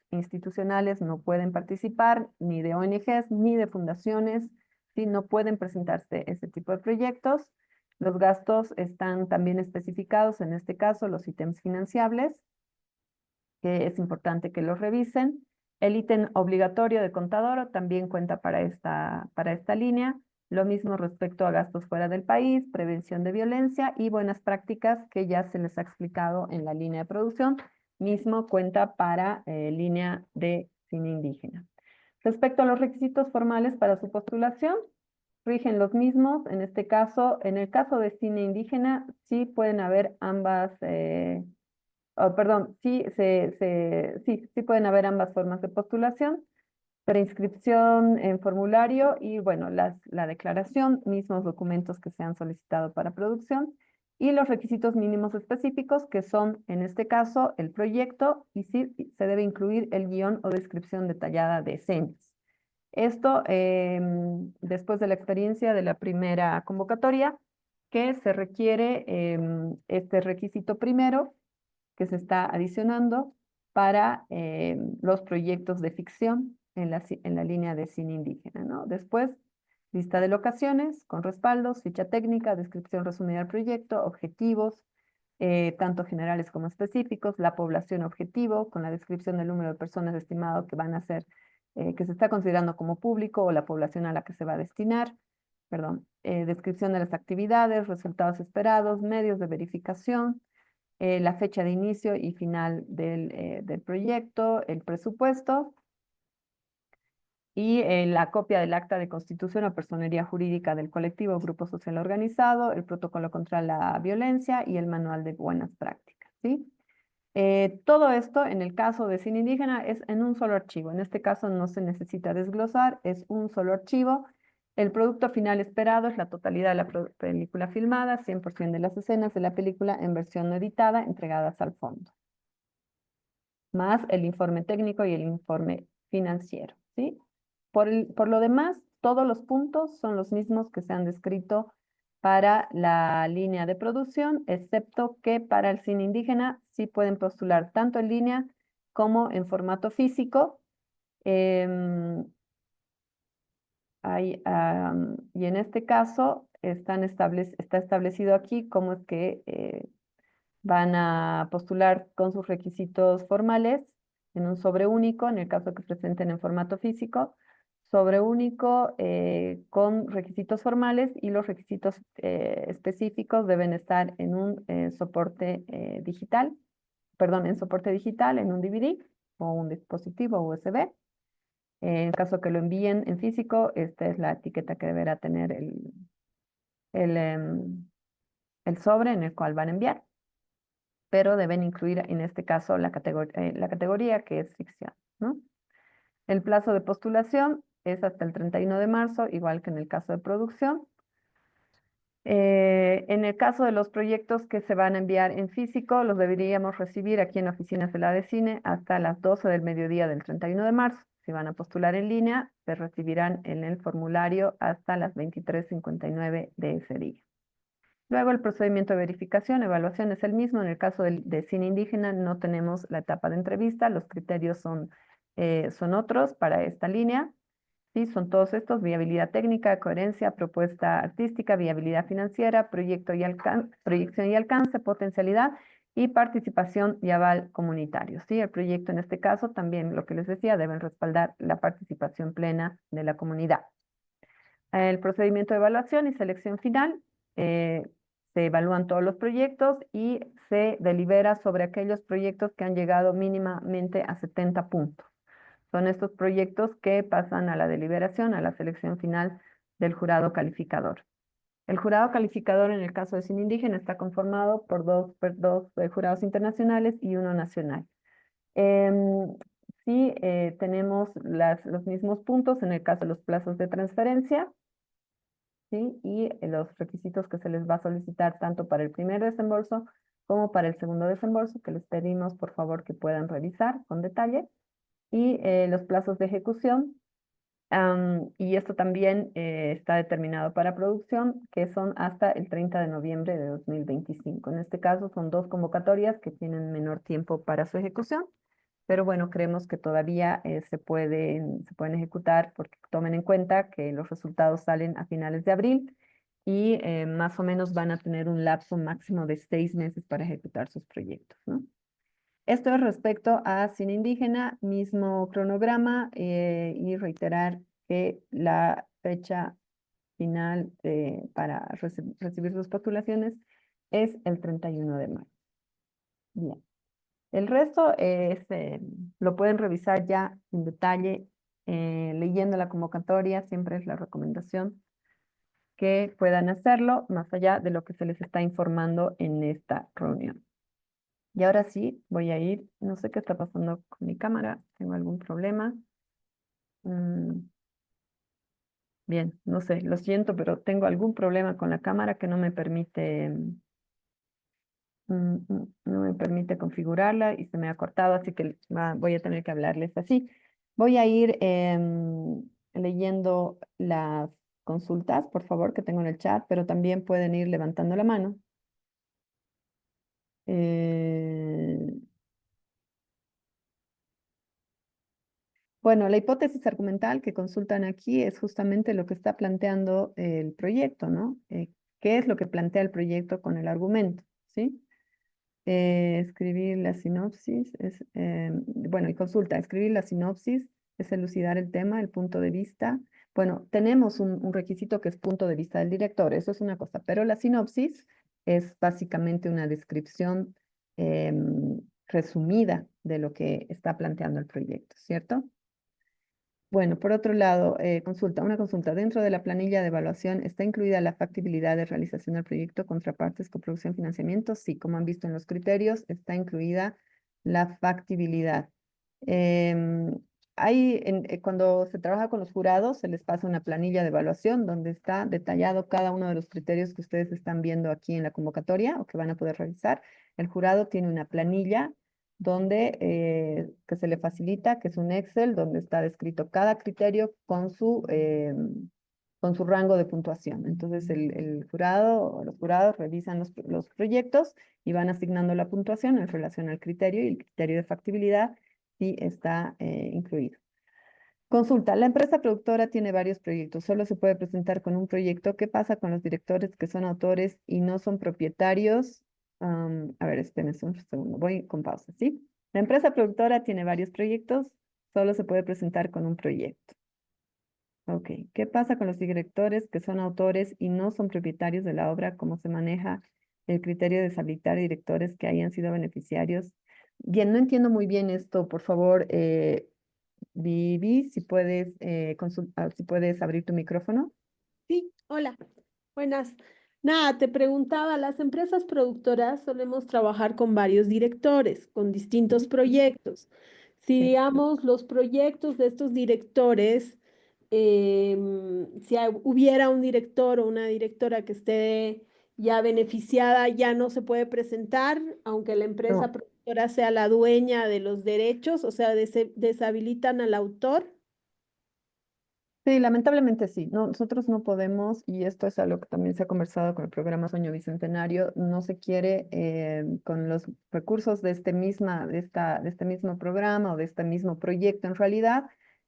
institucionales no pueden participar, ni de ONGs, ni de fundaciones, ¿sí? No pueden presentarse ese tipo de proyectos. Los gastos están también especificados, en este caso, los ítems financiables, que es importante que los revisen. El ítem obligatorio de Contadoro también cuenta para esta línea. Lo mismo respecto a gastos fuera del país, prevención de violencia y buenas prácticas que ya se les ha explicado en la línea de producción. Mismo cuenta para línea de cine indígena. Respecto a los requisitos formales para su postulación, rigen los mismos. En este caso, en el caso de cine indígena, sí pueden haber ambas, perdón, sí pueden haber ambas formas de postulación, preinscripción en formulario y, bueno, la declaración, mismos documentos que se han solicitado para producción y los requisitos mínimos específicos que son, en este caso, el proyecto y sí se debe incluir el guión o descripción detallada de escenas. Esto después de la experiencia de la primera convocatoria, que se requiere este requisito primero que se está adicionando para los proyectos de ficción en la línea de cine indígena, ¿no? Después, lista de locaciones con respaldos, ficha técnica, descripción resumida del proyecto, objetivos, tanto generales como específicos, la población objetivo, con la descripción del número de personas estimado que van a ser, que se está considerando como público o la población a la que se va a destinar, perdón, descripción de las actividades, resultados esperados, medios de verificación, la fecha de inicio y final del proyecto, el presupuesto y la copia del acta de constitución o personería jurídica del colectivo o grupo social organizado, el protocolo contra la violencia y el manual de buenas prácticas, ¿sí? Todo esto, en el caso de cine indígena, es en un solo archivo. En este caso no se necesita desglosar, es un solo archivo. El producto final esperado es la totalidad de la película filmada, 100% de las escenas de la película en versión no editada, entregadas al fondo, más el informe técnico y el informe financiero, ¿sí? Por lo demás, todos los puntos son los mismos que se han descrito para la línea de producción, excepto que para el cine indígena sí pueden postular tanto en línea como en formato físico. Em, y en este caso está establecido aquí cómo es que van a postular con sus requisitos formales en un sobre único, en el caso que presenten en formato físico, sobre único con requisitos formales y los requisitos específicos deben estar en un soporte digital, perdón, en soporte digital, en un DVD o un dispositivo USB. En caso que lo envíen en físico, esta es la etiqueta que deberá tener el, em, el sobre en el cual van a enviar, pero deben incluir en este caso la categoría que es ficción, ¿no? El plazo de postulación es hasta el 31 de marzo, igual que en el caso de producción. En el caso de los proyectos que se van a enviar en físico, los deberíamos recibir aquí en la oficina Cela de Cine hasta las 12 del mediodía del 31 de marzo. Si van a postular en línea, se recibirán en el formulario hasta las 23:59 de ese día. Luego el procedimiento de verificación, evaluación es el mismo. En el caso de cine indígena no tenemos la etapa de entrevista, los criterios son otros para esta línea. Sí, son todos estos: viabilidad técnica, coherencia, propuesta artística, viabilidad financiera, proyección y alcance, potencialidad y participación y aval comunitario. Sí, el proyecto en este caso también, lo que les decía, deben respaldar la participación plena de la comunidad. El procedimiento de evaluación y selección final, se evalúan todos los proyectos y se delibera sobre aquellos proyectos que han llegado mínimamente a 70 puntos. Son estos proyectos que pasan a la deliberación, a la selección final del jurado calificador. El jurado calificador en el caso de cine indígena está conformado por dos jurados internacionales y uno nacional. Em, sí, tenemos los mismos puntos en el caso de los plazos de transferencia, ¿sí? Y los requisitos que se les va a solicitar tanto para el primer desembolso como para el segundo desembolso, que les pedimos por favor que puedan revisar con detalle, y los plazos de ejecución. Y esto también está determinado para producción, que son hasta el 30 de noviembre de 2025. En este caso son dos convocatorias que tienen menor tiempo para su ejecución, pero bueno, creemos que todavía se pueden ejecutar porque tomen en cuenta que los resultados salen a finales de abril y más o menos van a tener un lapso máximo de 6 meses para ejecutar sus proyectos, ¿no? Esto es respecto a cine indígena, mismo cronograma, y reiterar que la fecha final para recibir sus postulaciones es el 31 de mayo. Bien. El resto lo pueden revisar ya en detalle leyendo la convocatoria, siempre es la recomendación que puedan hacerlo más allá de lo que se les está informando en esta reunión. Y ahora sí, voy a ir, no sé qué está pasando con mi cámara, tengo algún problema. Mm, bien, no sé, lo siento, pero tengo algún problema con la cámara que no me permite, no me permite configurarla y se me ha cortado, así que voy a tener que hablarles así. Voy a ir leyendo las consultas, por favor, que tengo en el chat, pero también pueden ir levantando la mano. Eh, Bueno, la hipótesis argumental que consultan aquí es justamente lo que está planteando el proyecto, ¿no? ¿Qué es lo que plantea el proyecto con el argumento? ¿Sí? Escribir la sinopsis es, bueno, y consulta, escribir la sinopsis es elucidar el tema, el punto de vista. Bueno, tenemos un requisito que es punto de vista del director, eso es una cosa, pero la sinopsis es básicamente una descripción resumida de lo que está planteando el proyecto, ¿cierto? Bueno, por otro lado, una consulta. Dentro de la planilla de evaluación, ¿está incluida la factibilidad de realización del proyecto, contrapartes, coproducción, financiamiento? Sí, como han visto en los criterios, está incluida la factibilidad. Em, cuando se trabaja con los jurados, se les pasa una planilla de evaluación donde está detallado cada uno de los criterios que ustedes están viendo aquí en la convocatoria o que van a poder revisar. El jurado tiene una planilla donde que se le facilita, que es un Excel, donde está descrito cada criterio con su rango de puntuación. Entonces el jurado o los jurados revisan los proyectos y van asignando la puntuación en relación al criterio y el criterio de factibilidad sí está incluido. Consulta, la empresa productora tiene varios proyectos, solo se puede presentar con un proyecto. ¿Qué pasa con los directores que son autores y no son propietarios? A ver, espérense un segundo, voy con pausa, ¿sí? La empresa productora tiene varios proyectos, solo se puede presentar con un proyecto. Ok, ¿qué pasa con los directores que son autores y no son propietarios de la obra? ¿Cómo se maneja el criterio de deshabilitar directores que hayan sido beneficiarios? Bien, no entiendo muy bien esto, por favor, Vivi, si puedes abrir tu micrófono. Sí, hola, buenas. Nada, te preguntaba, las empresas productoras solemos trabajar con varios directores, con distintos Sí, proyectos. Si, sí. digamos, los proyectos de estos directores, si hubiera un director o una directora que esté ya beneficiada, ya no se puede presentar, aunque la empresa No, productora sea la dueña de los derechos, o sea, deshabilitan al autor. sí, lamentablemente sí. No, nosotros no podemos, y esto es algo que también se ha conversado con el programa Sueño Bicentenario, no se quiere con los recursos de este mismo programa o de este mismo proyecto en realidad,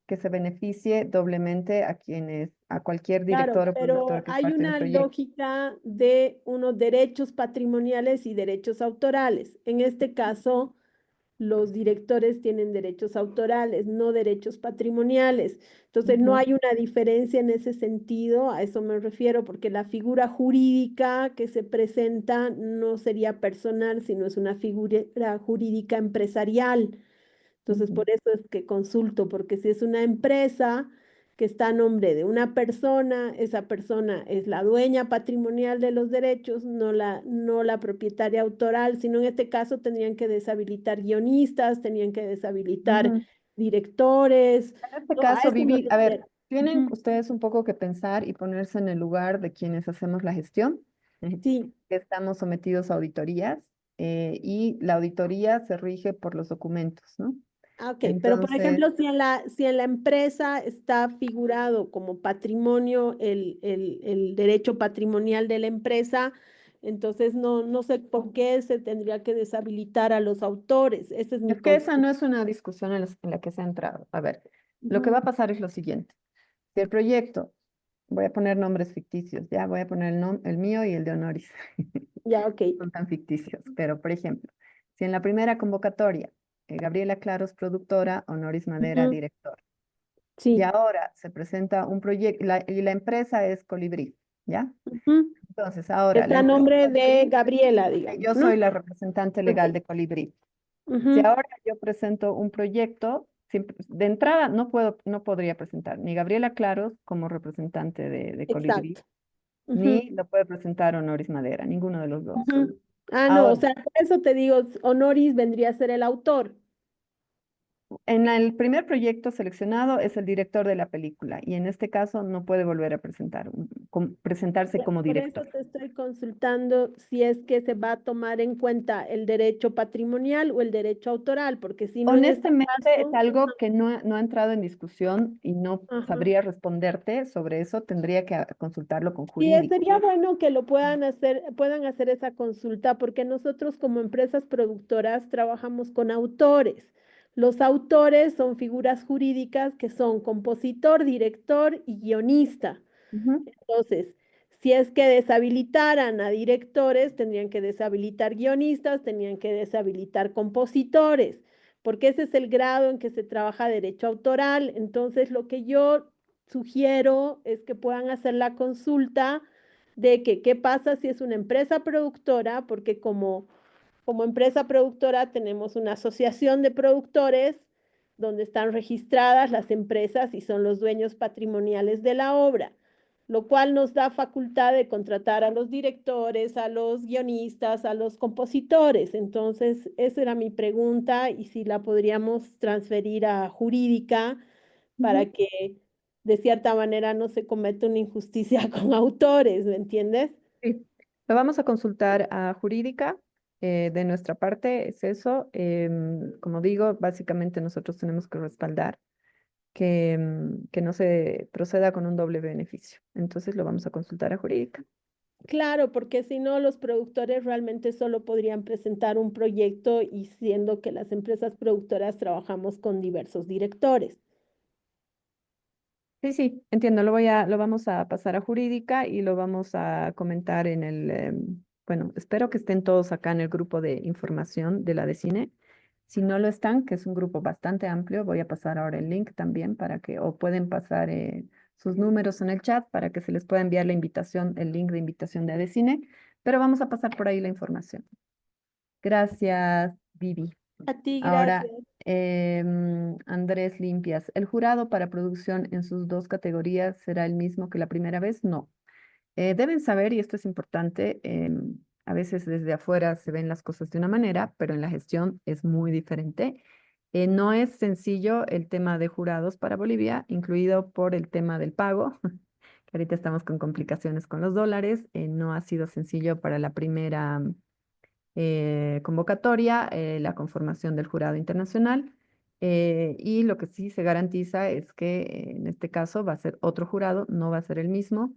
que se beneficie doblemente a cualquier Claro, director o productor pero que es hay parte del una proyecto. lógica de unos derechos patrimoniales y derechos autorales. En este caso, los directores tienen derechos autorales, no derechos patrimoniales. Entonces, no Ujú, hay una diferencia en ese sentido, a eso me refiero, porque la figura jurídica que se presenta no sería personal, sino es una figura jurídica empresarial. Entonces, ujú. por eso es que consulto, porque si es una empresa que está a nombre de una persona, esa persona es la dueña patrimonial de los derechos, no la propietaria autoral, sino en este caso tendrían que deshabilitar guionistas, tenían que deshabilitar Ujú. directores. En este No, a caso, eso me Vivi, a ver, refiero. tienen Ujú. ustedes un poco que pensar y ponerse en el lugar de quienes hacemos la gestión, Sí. que estamos sometidos a auditorías y la auditoría se rige por los documentos, ¿no? Ah, ok, pero por Entonces, ejemplo, si en la empresa está figurado como patrimonio el derecho patrimonial de la empresa, entonces no sé por qué se tendría que deshabilitar a los autores. Ese es mi es que esa concepto. no es una discusión en la que se ha entrado. A ver, lo que va a pasar es lo siguiente. Si el proyecto, voy a poner nombres ficticios, ya voy a poner el mío y el de Honoris. Ya, ok. Son tan ficticios, pero por ejemplo, Si en la primera convocatoria, Gabriela Claros, productora, Honoris Madera, Ujú, director. Y sí. ahora se presenta un proyecto, y la empresa es Colibrí, ¿ya? Ujú. Entonces, ahora la Está a empresa nombre de Colibrí, Gabriela, digamos, yo soy ¿no? la representante Ok. legal de Colibrí. Si Ujú, ahora yo presento un proyecto, de entrada no podría presentar ni Gabriela Claros como representante de Colibrí, exacto. Ujú, ni lo puede presentar Honoris Madera, ninguno de los dos. ujú. Ah, no, o Ahora, sea, por eso te digo, Honoris vendría a ser el autor. en el primer proyecto seleccionado es el director de la película y en este caso no puede volver a presentarse como Por eso director. te estoy consultando si es que se va a tomar en cuenta el derecho patrimonial o el derecho autoral, porque si no en este Honestamente, es caso, algo que no ha entrado en discusión y no ajá. sabría responderte sobre eso. Tendría que consultarlo con Sí, jurídico. sería bueno que lo puedan hacer esa consulta, porque nosotros como empresas productoras trabajamos con autores. Los autores son figuras jurídicas que son compositor, director y guionista. Ujú. Entonces, si es que deshabilitaran a directores, tendrían que deshabilitar guionistas, tendrían que deshabilitar compositores, porque ese es el grado en que se trabaja derecho autoral. Entonces, lo que yo sugiero es que puedan hacer la consulta de que qué pasa si es una empresa productora, porque como empresa productora tenemos una asociación de productores donde están registradas las empresas y son los dueños patrimoniales de la obra, lo cual nos da facultad de contratar a los directores, a los guionistas, a los compositores. Entonces, esa era mi pregunta y si la podríamos transferir a jurídica Ujú. para que de cierta manera no se cometa una injusticia con autores, ¿me entiendes? Sí, lo vamos a consultar a jurídica. De nuestra parte es eso. Como digo, básicamente nosotros tenemos que respaldar que no se proceda con un doble beneficio. Entonces lo vamos a consultar a jurídica. Claro, porque si no, los productores realmente solo podrían presentar un proyecto y siendo que las empresas productoras trabajamos con diversos directores. Sí, sí, entiendo. Lo vamos a pasar a jurídica y lo vamos a comentar en bueno, espero que estén todos acá en el grupo de información de la de cine. Si no lo están, que es un grupo bastante amplio, voy a pasar ahora el link también o pueden pasar sus números en el chat para que se les pueda enviar la invitación, el link de invitación de Adecine, pero vamos a pasar por ahí la información. Gracias, Vivi. A ti, Ahora, gracias. Andrés Limpias, ¿el jurado para producción en sus dos categorías será el mismo que la primera vez? No. Deben saber, y esto es importante, a veces desde afuera se ven las cosas de una manera, pero en la gestión es muy diferente. No es sencillo el tema de jurados para Bolivia, incluido por el tema del pago, que ahorita estamos con complicaciones con los dólares. No ha sido sencillo para la primera convocatoria, la conformación del jurado internacional. Y lo que sí se garantiza es que en este caso va a ser otro jurado, no va a ser el mismo.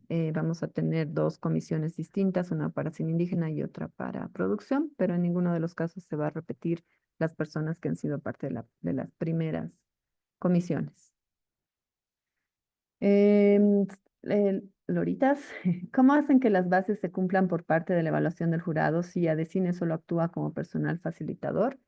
Vamos a tener dos comisiones distintas, una para cine indígena y otra para producción, pero en ninguno de los casos se va a repetir las personas que han sido parte de las primeras comisiones. Em, Loritas, ¿cómo hacen que las bases se cumplan por parte de la evaluación del jurado si ADCINE solo actúa como personal facilitador?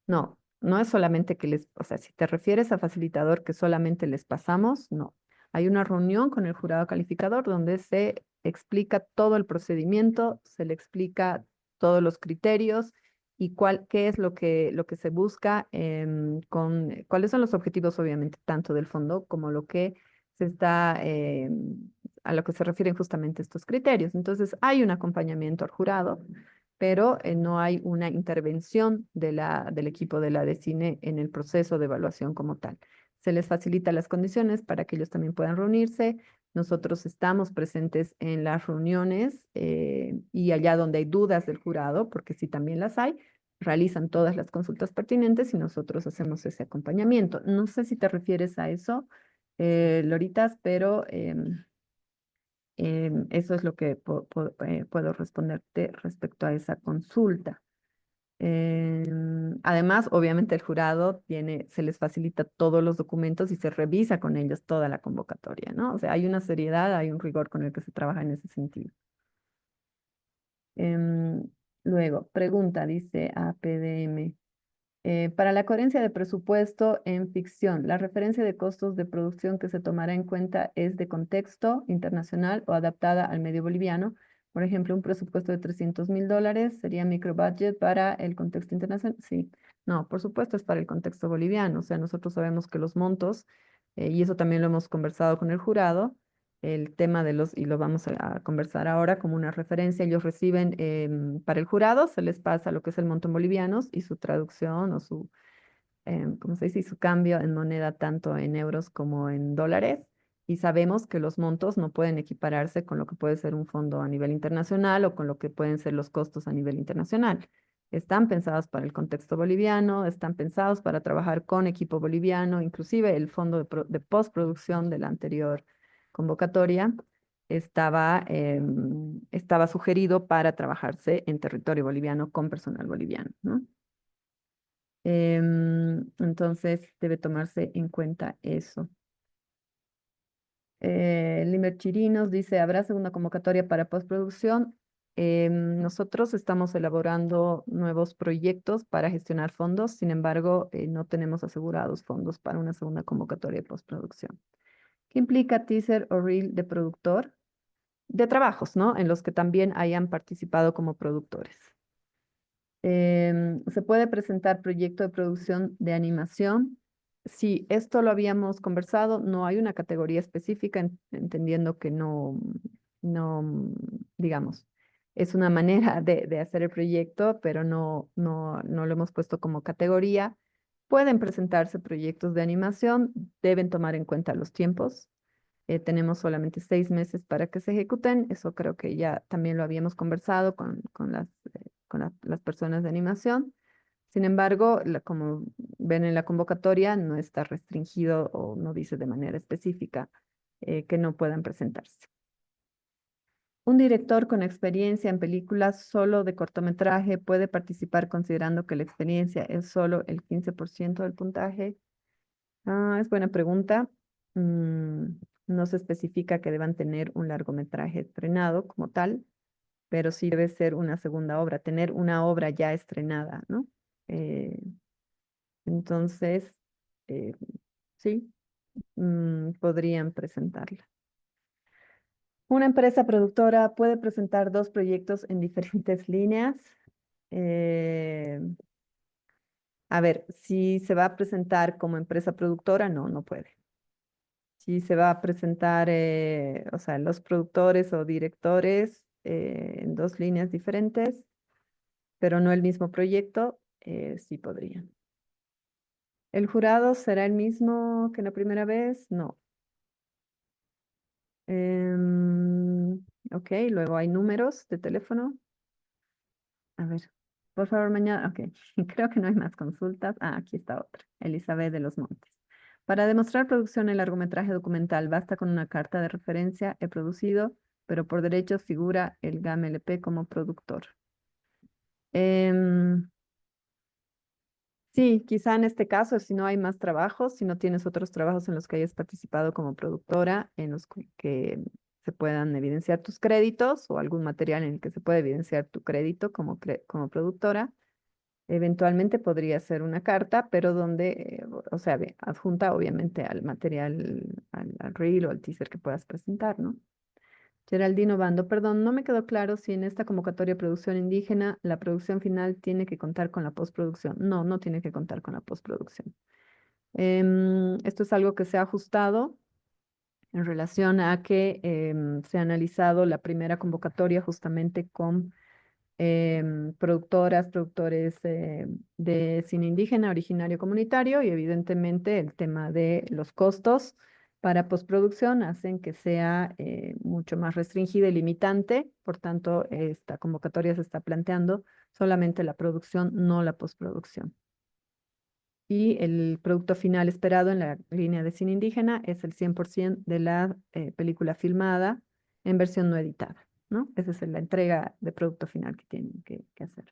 No, no es solamente o sea, si te refieres a facilitador que solamente les pasamos, no. Hay una reunión con el jurado calificador donde se explica todo el procedimiento, se le explica todos los criterios y qué es lo que se busca cuáles son los objetivos, obviamente, tanto del fondo como lo que se está, a lo que se refieren justamente estos criterios. Entonces, hay un acompañamiento al jurado pero no hay una intervención del equipo de la de cine en el proceso de evaluación como tal. Se les facilita las condiciones para que ellos también puedan reunirse. Nosotros estamos presentes en las reuniones y allá donde hay dudas del jurado, porque sí también las hay, realizan todas las consultas pertinentes y nosotros hacemos ese acompañamiento. No sé si te refieres a eso, Loritas, pero eso es lo que puedo responderte respecto a esa consulta. Además, obviamente el jurado se les facilita todos los documentos y se revisa con ellos toda la convocatoria, ¿no? O sea, hay una seriedad, hay un rigor con el que se trabaja en ese sentido. Em, Luego, pregunta, dice APDM. Para la coherencia de presupuesto en ficción, ¿la referencia de costos de producción que se tomará en cuenta es de contexto internacional o adaptada al medio boliviano? Por ejemplo, un presupuesto de $300.000 sería micro budget para el contexto internacional. Sí, no, por supuesto es para el contexto boliviano. O sea, nosotros sabemos que los montos, y eso también lo hemos conversado con el jurado, el tema de los, y lo vamos a conversar ahora como una referencia, ellos reciben para el jurado, se les pasa lo que es el monto en bolivianos y su traducción o su, ¿cómo se dice? Y su cambio en moneda tanto en euros como en dólares. Y sabemos que los montos no pueden equipararse con lo que puede ser un fondo a nivel internacional o con lo que pueden ser los costos a nivel internacional. Están pensados para el contexto boliviano, están pensados para trabajar con equipo boliviano, inclusive el fondo de postproducción de la anterior convocatoria estaba sugerido para trabajarse en territorio boliviano con personal boliviano, ¿no? Entonces debe tomarse en cuenta eso. Limer Chirinos dice, ¿habrá segunda convocatoria para postproducción? Nosotros estamos elaborando nuevos proyectos para gestionar fondos, sin embargo, no tenemos asegurados fondos para una segunda convocatoria de postproducción. ¿Qué implica teaser o reel de productor? De trabajos, ¿no? En los que también hayan participado como productores. Se puede presentar proyecto de producción de animación. Sí, esto lo habíamos conversado, no hay una categoría específica, entendiendo que no, digamos, es una manera de hacer el proyecto, pero no lo hemos puesto como categoría. Pueden presentarse proyectos de animación, deben tomar en cuenta los tiempos. Tenemos solamente 6 meses para que se ejecuten. Eso creo que ya también lo habíamos conversado con las personas de animación. Sin embargo, como ven en la convocatoria, no está restringido o no dice de manera específica que no puedan presentarse. Un director con experiencia en películas solo de cortometraje puede participar considerando que la experiencia es solo el 15% del puntaje. Es buena pregunta. Mm, no se especifica que deban tener un largometraje estrenado como tal, pero sí debe ser una segunda obra, tener una obra ya estrenada, ¿no? Eh, entonces, eh, sí, podrían presentarla. Una empresa productora puede presentar dos proyectos en diferentes líneas. Eh, a ver, si se va a presentar como empresa productora, no puede. Si se va a presentar, o sea, los productores o directores en dos líneas diferentes, pero no el mismo proyecto, sí podrían. ¿El jurado será el mismo que la primera vez? No. Em, ok, luego hay números de teléfono. A ver, por favor, mañana. Ok, creo que no hay más consultas. Aquí está otra. Elizabeth de los Montes. Para demostrar producción en largometraje documental, basta con una carta de referencia. He producido, pero por derechos figura el GAM LP como productor. Em, sí, quizá en este caso, si no hay más trabajos, si no tienes otros trabajos en los que hayas participado como productora, en los que se puedan evidenciar tus créditos o algún material en el que se pueda evidenciar tu crédito como productora. Eventualmente podría ser una carta, pero donde, o sea, adjunta obviamente al material, al reel o al teaser que puedas presentar, ¿no? Geraldino Bando, perdón, no me quedó claro si en esta convocatoria de producción indígena la producción final tiene que contar con la postproducción. No tiene que contar con la postproducción. Esto es algo que se ha ajustado en relación a que se ha analizado la primera convocatoria justamente con productoras, productores de cine indígena originario comunitario y evidentemente el tema de los costos para postproducción hacen que sea mucho más restringida y limitante. Por tanto, esta convocatoria se está planteando solamente la producción, no la postproducción. Y el producto final esperado en la línea de cine indígena es el 100% de la película filmada en versión no editada, ¿no? Esa es la entrega de producto final que tienen que hacer.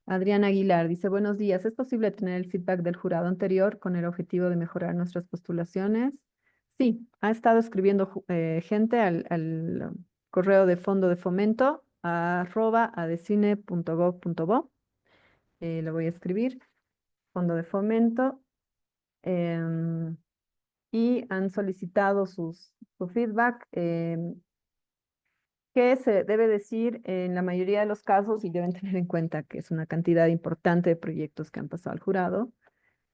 Adriana Aguilar dice, buenos días, ¿es posible tener el feedback del jurado anterior con el objetivo de mejorar nuestras postulaciones? Sí, ha estado escribiendo gente al correo de fondo de fomento adecine.gov.bo. Lo voy a escribir, Fondo de Fomento, em, y han solicitado su feedback, que se debe decir en la mayoría de los casos, y deben tener en cuenta que es una cantidad importante de proyectos que han pasado al jurado.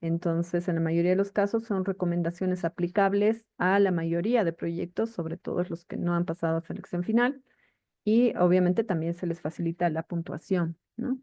Entonces, en la mayoría de los casos son recomendaciones aplicables a la mayoría de proyectos, sobre todo los que no han pasado a selección final, y obviamente también se les facilita la puntuación, ¿no?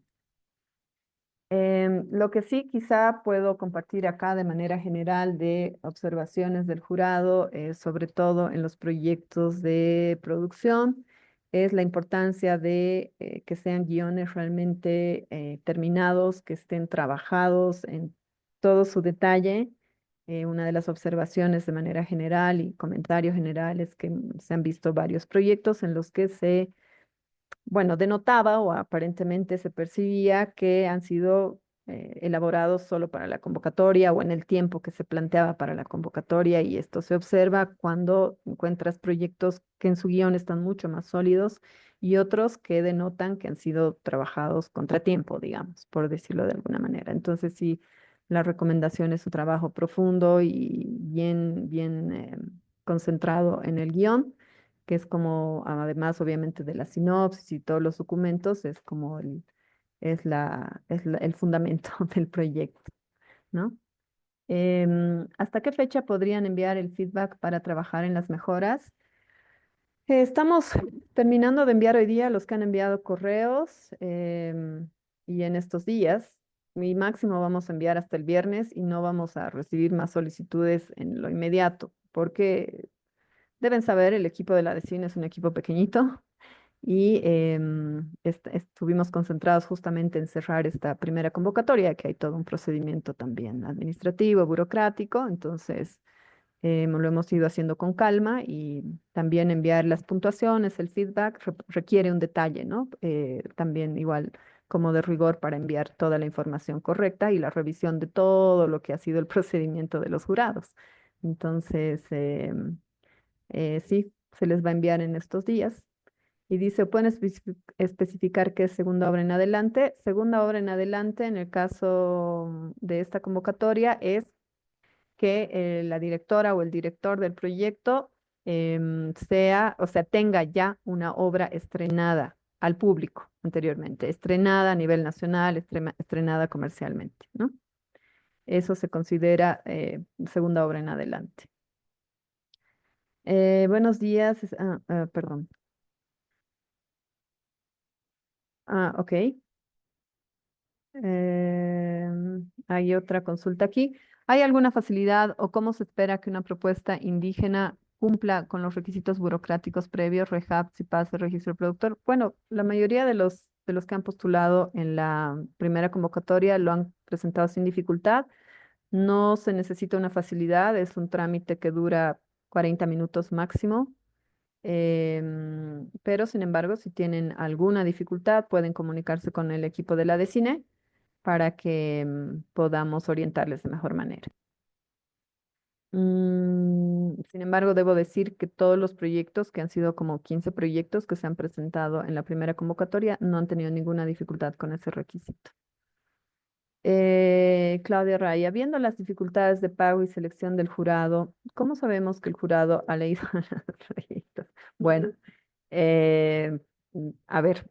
Lo que sí quizá puedo compartir acá de manera general de observaciones del jurado, sobre todo en los proyectos de producción, es la importancia de que sean guiones realmente terminados, que estén trabajados en todo su detalle. Una de las observaciones de manera general y comentario general es que se han visto varios proyectos en los que se, bueno, denotaba o aparentemente se percibía que han sido elaborados solo para la convocatoria o en el tiempo que se planteaba para la convocatoria, y esto se observa cuando encuentras proyectos que en su guión están mucho más sólidos y otros que denotan que han sido trabajados contratiempo, digamos, por decirlo de alguna manera. Entonces, sí, la recomendación es un trabajo profundo y bien concentrado en el guión, que es como, además obviamente de la sinopsis y todos los documentos, es como el fundamento del proyecto, ¿no? ¿Hasta qué fecha podrían enviar el feedback para trabajar en las mejoras? Estamos terminando de enviar hoy día los que han enviado correos, y en estos días. Mi máximo vamos a enviar hasta el viernes y no vamos a recibir más solicitudes en lo inmediato, porque deben saber, el equipo de la DECIN es un equipo pequeñito y estuvimos concentrados justamente en cerrar esta primera convocatoria, que hay todo un procedimiento también administrativo, burocrático. Entonces lo hemos ido haciendo con calma, y también enviar las puntuaciones, el feedback requiere un detalle, ¿no? También igual como de rigor para enviar toda la información correcta y la revisión de todo lo que ha sido el procedimiento de los jurados. Entonces, sí, se les va a enviar en estos días. Y dice, ¿pueden especificar qué es segunda obra en adelante? Segunda obra en adelante, en el caso de esta convocatoria, es que la directora o el director del proyecto sea, o sea, tenga ya una obra estrenada al público anteriormente, estrenada a nivel nacional, estrenada comercialmente, ¿no? Eso se considera segunda obra en adelante. Buenos días. Perdón. Ok. Hay otra consulta aquí. ¿Hay alguna facilidad o cómo se espera que una propuesta indígena cumpla con los requisitos burocráticos previos, REHAB, CIPAS, registro productor? Bueno, la mayoría de los que han postulado en la primera convocatoria lo han presentado sin dificultad. No se necesita una facilidad, es un trámite que dura 40 minutos máximo. Pero sin embargo, si tienen alguna dificultad, pueden comunicarse con el equipo de la DECINE para que podamos orientarles de mejor manera. Sin embargo, debo decir que todos los proyectos, que han sido como 15 proyectos que se han presentado en la primera convocatoria, no han tenido ninguna dificultad con ese requisito. Claudia Raya, viendo las dificultades de pago y selección del jurado, ¿cómo sabemos que el jurado ha leído los proyectos? Bueno, eh, a ver,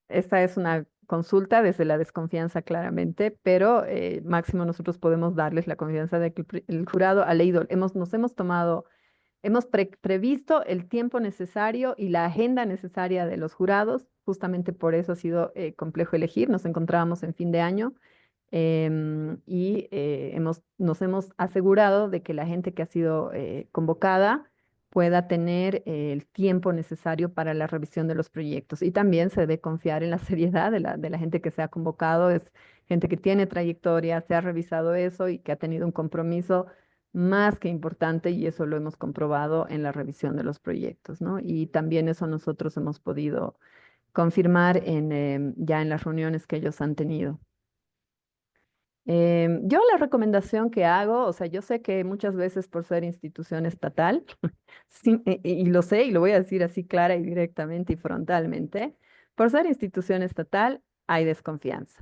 esta es una consulta desde la desconfianza claramente, pero máximo nosotros podemos darles la confianza de que el jurado ha leído. Nos hemos tomado, hemos previsto el tiempo necesario y la agenda necesaria de los jurados. Justamente por eso ha sido complejo elegir. Nos encontrábamos en fin de año, y nos hemos asegurado de que la gente que ha sido convocada pueda tener el tiempo necesario para la revisión de los proyectos. Y también se debe confiar en la seriedad de la gente que se ha convocado. Es gente que tiene trayectoria, se ha revisado eso y que ha tenido un compromiso más que importante, y eso lo hemos comprobado en la revisión de los proyectos, ¿no? Y también eso nosotros hemos podido confirmar ya en las reuniones que ellos han tenido. Yo la recomendación que hago, o sea, yo sé que muchas veces por ser institución estatal, sí, y lo sé y lo voy a decir así clara y directamente y frontalmente, Por ser institución estatal, hay desconfianza.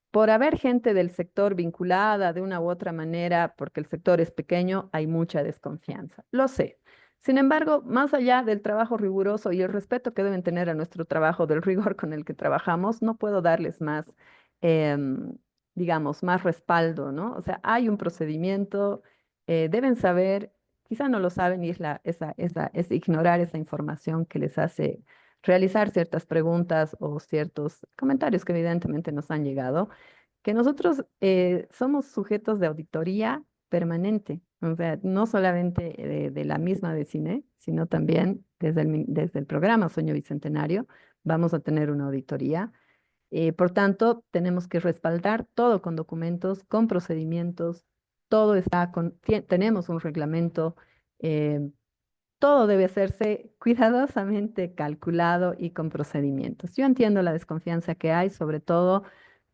Por haber gente del sector vinculada de una u otra manera, porque el sector es pequeño, hay mucha desconfianza. Lo sé. Sin embargo, más allá del trabajo riguroso y el respeto que deben tener a nuestro trabajo, del rigor con el que trabajamos, no puedo darles más, em, digamos, más respaldo, ¿no? O sea, hay un procedimiento, deben saber, quizá no lo saben y es ignorar esa información que les hace realizar ciertas preguntas o ciertos comentarios que evidentemente nos han llegado, que nosotros somos sujetos de auditoría permanente, o sea, no solamente de la misma de cine, sino también desde el programa Sueño Bicentenario vamos a tener una auditoría. Por tanto, tenemos que respaldar todo con documentos, con procedimientos, todo está tenemos un reglamento, eh, todo debe hacerse cuidadosamente calculado y con procedimientos. Yo entiendo la desconfianza que hay, sobre todo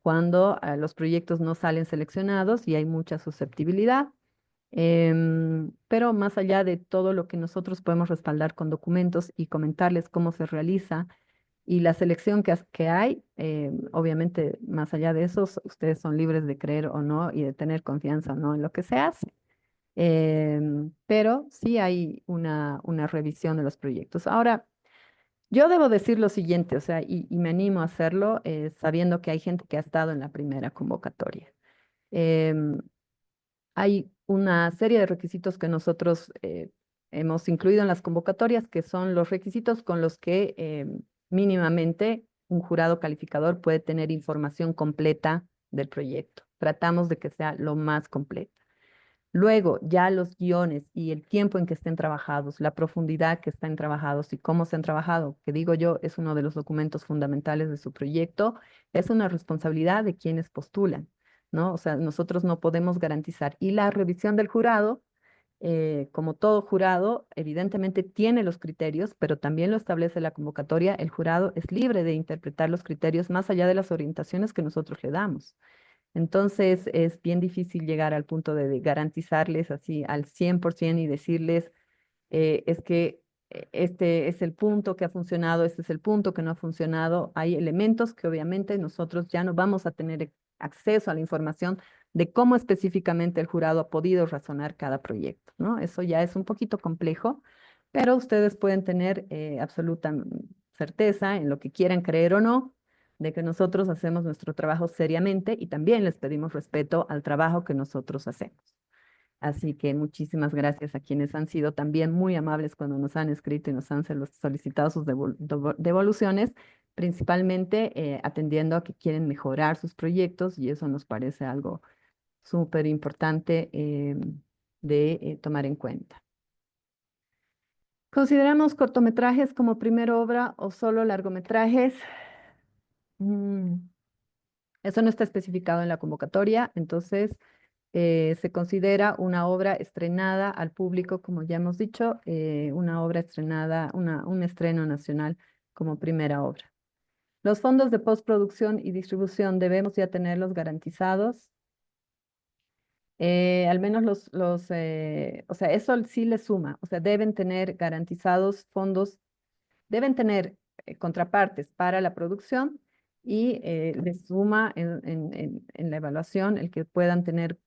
cuando los proyectos no salen seleccionados y hay mucha susceptibilidad. Pero más allá de todo lo que nosotros podemos respaldar con documentos y comentarles cómo se realiza y la selección que hay, obviamente, más allá de eso, ustedes son libres de creer o no y de tener confianza o no en lo que se hace. Pero sí hay una revisión de los proyectos. Ahora, yo debo decir lo siguiente, o sea, y me animo a hacerlo, sabiendo que hay gente que ha estado en la primera convocatoria. Em, Hay una serie de requisitos que nosotros hemos incluido en las convocatorias, que son los requisitos con los que mínimamente un jurado calificador puede tener información completa del proyecto. Tratamos de que sea lo más completa. Luego, ya los guiones y el tiempo en que estén trabajados, la profundidad que están trabajados y cómo se han trabajado, que digo yo, es uno de los documentos fundamentales de su proyecto, es una responsabilidad de quienes postulan, ¿no? O sea, nosotros no podemos garantizar. Y la revisión del jurado, como todo jurado, evidentemente tiene los criterios, pero también lo establece la convocatoria. El jurado es libre de interpretar los criterios más allá de las orientaciones que nosotros le damos. Entonces es bien difícil llegar al punto de garantizarles así al 100% y decirles, es que este es el punto que ha funcionado, este es el punto que no ha funcionado. Hay elementos que obviamente nosotros ya no vamos a tener acceso a la información de cómo específicamente el jurado ha podido razonar cada proyecto, ¿no? Eso ya es un poquito complejo, pero ustedes pueden tener absoluta certeza en lo que quieran creer o no, de que nosotros hacemos nuestro trabajo seriamente y también les pedimos respeto al trabajo que nosotros hacemos. Así que muchísimas gracias a quienes han sido también muy amables cuando nos han escrito y nos han solicitado sus devoluciones, principalmente atendiendo a que quieren mejorar sus proyectos y eso nos parece algo súper importante de tomar en cuenta. ¿Consideramos cortometrajes como primera obra o solo largometrajes? Mm, Eso no está especificado en la convocatoria, entonces se considera una obra estrenada al público, como ya hemos dicho, una obra estrenada, un estreno nacional como primera obra. Los fondos de postproducción y distribución debemos ya tenerlos garantizados. Al menos o sea, eso sí le suma, o sea, deben tener garantizados fondos, deben tener contrapartes para la producción y les suma en la evaluación el que puedan tener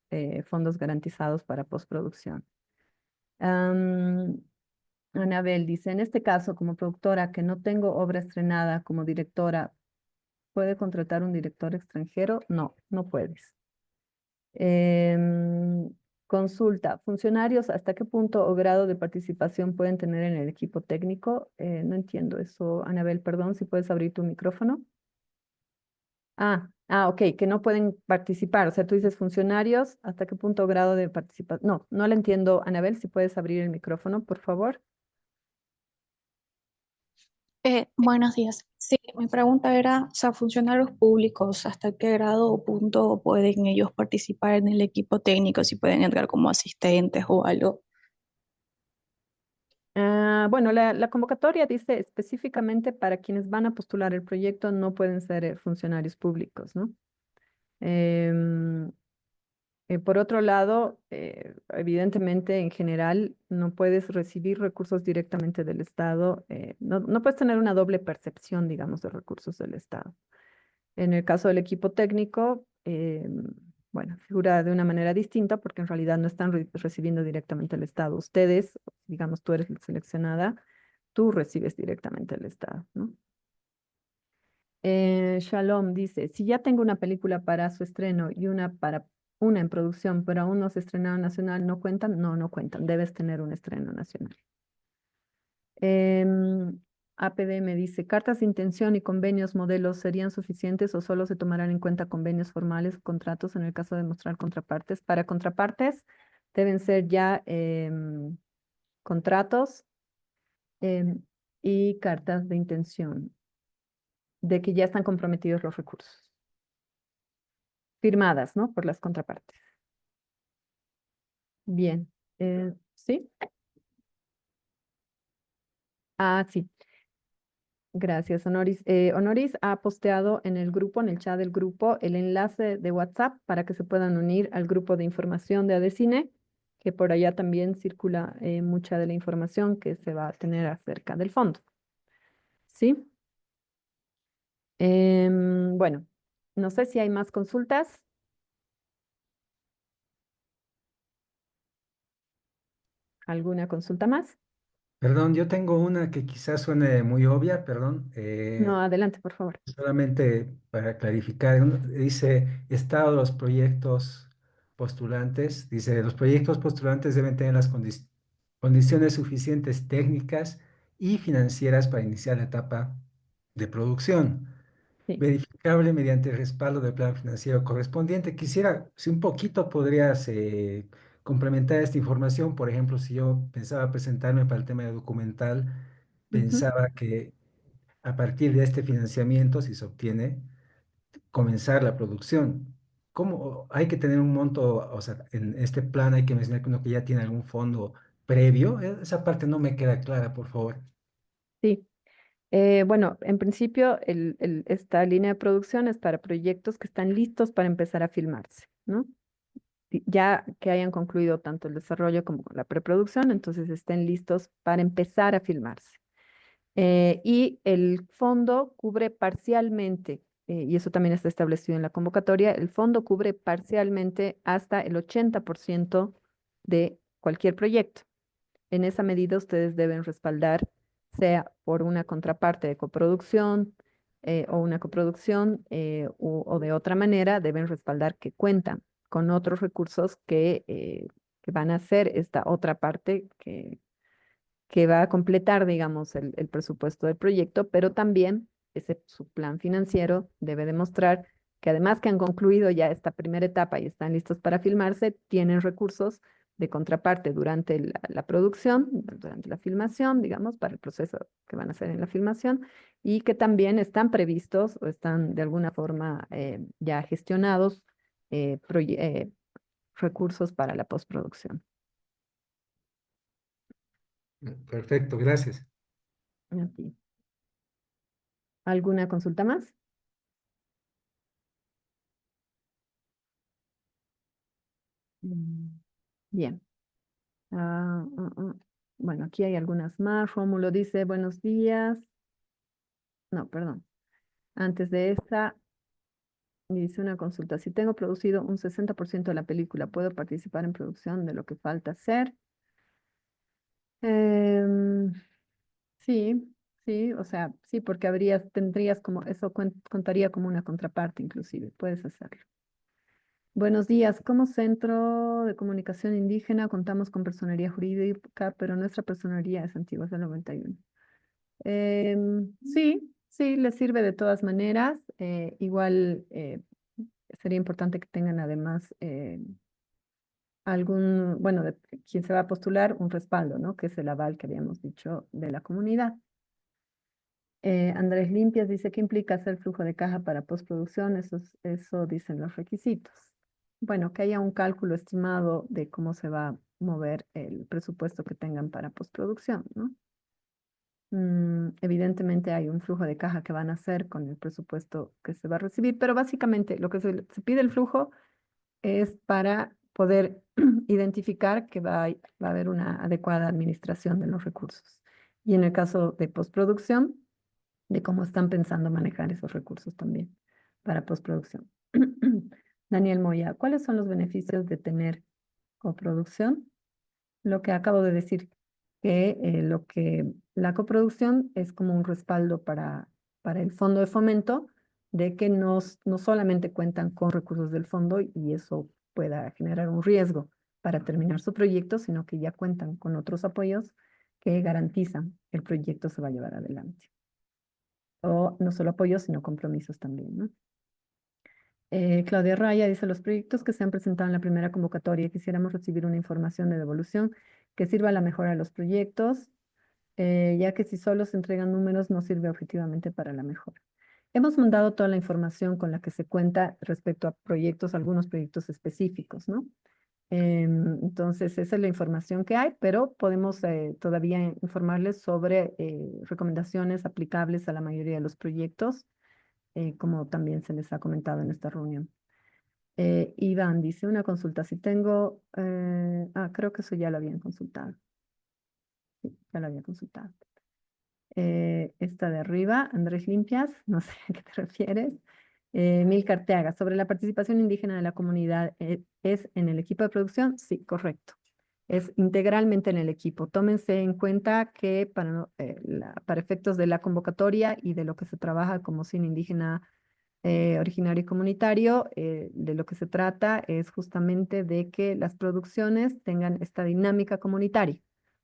fondos garantizados para postproducción. Am, Anabel dice, en este caso, como productora que no tengo obra estrenada como directora, ¿puede contratar un director extranjero? No, no puedes. Em, Consulta, ¿funcionarios hasta qué punto o grado de participación pueden tener en el equipo técnico? No entiendo eso, Anabel, perdón, si puedes abrir tu micrófono. Ok, que no pueden participar. O sea, tú dices funcionarios, ¿hasta qué punto o grado de participación? No, no la entiendo, Anabel, si puedes abrir el micrófono, por favor. Buenos días. Sí, mi pregunta era, o sea, funcionarios públicos, ¿hasta qué grado o punto pueden ellos participar en el equipo técnico, si pueden entrar como asistentes o algo? Bueno, la convocatoria dice específicamente para quienes van a postular el proyecto no pueden ser funcionarios públicos, ¿no? Em, Por otro lado, evidentemente, en general, no puedes recibir recursos directamente del Estado, no puedes tener una doble percepción, digamos, de recursos del Estado. En el caso del equipo técnico, bueno, figura de una manera distinta porque en realidad no están recibiendo directamente el Estado. Ustedes, digamos, tú eres la seleccionada, tú recibes directamente el Estado, ¿no? Shalom dice, si ya tengo una película para su estreno y una en producción, pero aún no se estrenaron nacional, ¿no cuentan? No, no cuentan. Debes tener un estreno nacional. Em, APD me dice, ¿cartas de intención y convenios modelos serían suficientes o solo se tomarán en cuenta convenios formales o contratos en el caso de mostrar contrapartes? Para contrapartes deben ser ya contratos em, y cartas de intención de que ya están comprometidos los recursos, firmadas, ¿no? Por las contrapartes. Bien, ¿sí? Ah, sí. Gracias, Honoris. Honoris ha posteado en el grupo, en el chat del grupo, el enlace de WhatsApp para que se puedan unir al grupo de información de ADECINE, que por allá también circula mucha de la información que se va a tener acerca del fondo. ¿Sí? Bueno, no sé si hay más consultas. ¿Alguna consulta más? Perdón, yo tengo una que quizás suene muy obvia, perdón. No, adelante, por favor. Solamente para clarificar, dice estado de los proyectos postulantes. Dice, los proyectos postulantes deben tener las condiciones suficientes técnicas y financieras para iniciar la etapa de producción, Sí. verificable mediante el respaldo del plan financiero correspondiente. Quisiera, si un poquito podrías complementar esta información. Por ejemplo, si yo pensaba presentarme para el tema de documental, Ujú. pensaba que a partir de este financiamiento, si se obtiene, comenzar la producción. ¿Cómo hay que tener un monto? O sea, en este plan hay que mencionar que uno que ya tiene algún fondo previo? Esa parte no me queda clara, por favor. Sí. Bueno, en principio, esta línea de producción es para proyectos que están listos para empezar a filmarse, ¿no? Ya que hayan concluido tanto el desarrollo como la preproducción, entonces estén listos para empezar a filmarse. Y el fondo cubre parcialmente, y eso también está establecido en la convocatoria, el fondo cubre parcialmente hasta el 80% de cualquier proyecto. En esa medida ustedes deben respaldar, sea por una contraparte de coproducción o una coproducción o de otra manera, deben respaldar que cuentan con otros recursos que van a ser esta otra parte que va a completar, digamos, el presupuesto del proyecto, pero también su plan financiero debe demostrar que además que han concluido ya esta primera etapa y están listos para filmarse, tienen recursos de contraparte durante la producción, durante la filmación, digamos, para el proceso que van a hacer en la filmación, y que también están previstos o están de alguna forma ya gestionados recursos para la postproducción. Perfecto, gracias. Así. ¿Alguna consulta más? Mm, Bien. Bueno, aquí hay algunas más. Rómulo dice, buenos días. No, perdón. Antes de esa, dice una consulta. Si tengo producido un 60% de la película, ¿puedo participar en producción de lo que falta hacer? Em, sí, sí, o sea, sí, porque tendrías como, eso contaría como una contraparte inclusive, puedes hacerlo. Buenos días, como Centro de Comunicación Indígena contamos con personería jurídica, pero nuestra personería es antigua, es del 91. Sí, sí, les sirve de todas maneras. Igual sería importante que tengan además bueno, de quien se va a postular, un respaldo, ¿no? Que es el aval que habíamos dicho de la comunidad. Andrés Limpias dice, ¿qué implica hacer flujo de caja para postproducción? Eso dicen los requisitos. Bueno, que haya un cálculo estimado de cómo se va a mover el presupuesto que tengan para postproducción, ¿no? Evidentemente hay un flujo de caja que van a hacer con el presupuesto que se va a recibir, pero básicamente lo que se pide el flujo es para poder identificar que va a haber una adecuada administración de los recursos. Y en el caso de postproducción, de cómo están pensando manejar esos recursos también para postproducción. Daniel Moya, ¿cuáles son los beneficios de tener coproducción? Lo que acabo de decir, que la coproducción es como un respaldo para el fondo de fomento, de que no solamente cuentan con recursos del fondo y eso pueda generar un riesgo para terminar su proyecto, sino que ya cuentan con otros apoyos que garantizan que el proyecto se va a llevar adelante. O no solo apoyos, sino compromisos también, ¿no? Claudia Raya dice, los proyectos que se han presentado en la primera convocatoria, quisiéramos recibir una información de devolución que sirva a la mejora de los proyectos, ya que si solo se entregan números no sirve objetivamente para la mejora. Hemos mandado toda la información con la que se cuenta respecto a proyectos, algunos proyectos específicos, ¿no? Entonces, esa es la información que hay, pero podemos todavía informarles sobre recomendaciones aplicables a la mayoría de los proyectos, como también se les ha comentado en esta reunión. Iván dice, una consulta, si tengo, creo que eso ya lo habían consultado. Sí, ya lo había consultado. Esta de arriba, Andrés Limpias, no sé a qué te refieres. Milcar Teaga, sobre la participación indígena de la comunidad, ¿es en el equipo de producción? Sí, correcto. Es integralmente en el equipo. Tómense en cuenta que para efectos de la convocatoria y de lo que se trabaja como cine indígena originario y comunitario, de lo que se trata es justamente de que las producciones tengan esta dinámica comunitaria,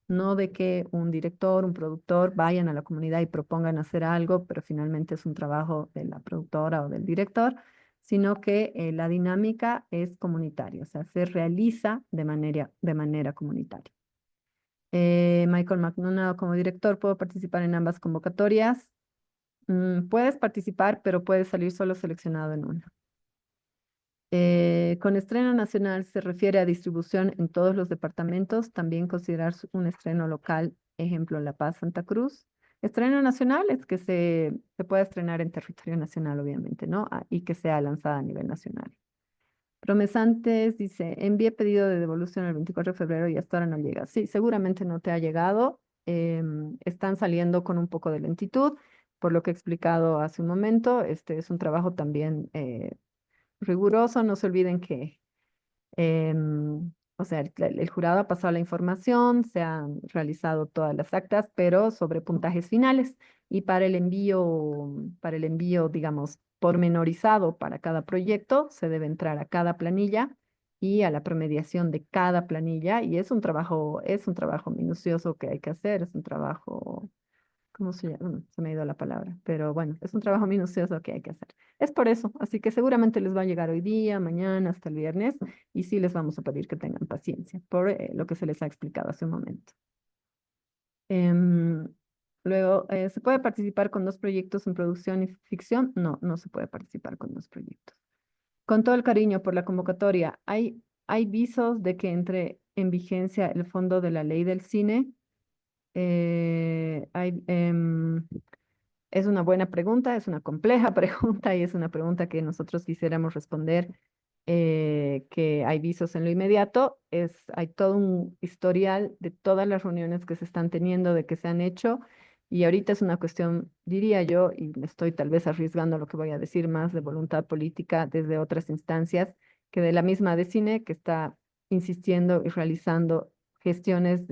no de que un director, un productor vayan a la comunidad y propongan hacer algo, pero finalmente es un trabajo de la productora o del director, sino que la dinámica es comunitaria, o sea, se realiza de manera comunitaria. Michael McDonough, como director, ¿puedo participar en ambas convocatorias? Puedes participar, pero puedes salir solo seleccionado en una. Con estreno nacional se refiere a distribución en todos los departamentos, también considerar un estreno local, ejemplo, La Paz, Santa Cruz. Estreno nacional es que se pueda estrenar en territorio nacional, obviamente, ¿no? Y que sea lanzada a nivel nacional. Promesantes dice, envié pedido de devolución el 24 de febrero y hasta ahora no llega. Sí, seguramente no te ha llegado. Están saliendo con un poco de lentitud, por lo que he explicado hace un momento. Este es un trabajo también riguroso. No se olviden que o sea, el jurado ha pasado la información, se han realizado todas las actas, pero sobre puntajes finales. Y para el envío, digamos, pormenorizado para cada proyecto, se debe entrar a cada planilla y a la promediación de cada planilla. Y es un trabajo minucioso que hay que hacer, es un trabajo, ¿cómo se llama? Se me ha ido la palabra, pero bueno, es un trabajo minucioso que hay que hacer. Es por eso, así que seguramente les va a llegar hoy día, mañana, hasta el viernes, y sí les vamos a pedir que tengan paciencia por lo que se les ha explicado hace un momento. Luego, ¿se puede participar con 2 proyectos en producción y ficción? No, no se puede participar con 2 proyectos. Con todo el cariño por la convocatoria, ¿hay visos de que entre en vigencia el fondo de la ley del cine? Es una buena pregunta, es una compleja pregunta y es una pregunta que nosotros quisiéramos responder, que hay visos en lo inmediato. Hay todo un historial de todas las reuniones que se están teniendo, de que se han hecho, y ahorita es una cuestión, diría yo, y me estoy tal vez arriesgando lo que voy a decir, más de voluntad política desde otras instancias que de la misma de cine, que está insistiendo y realizando gestiones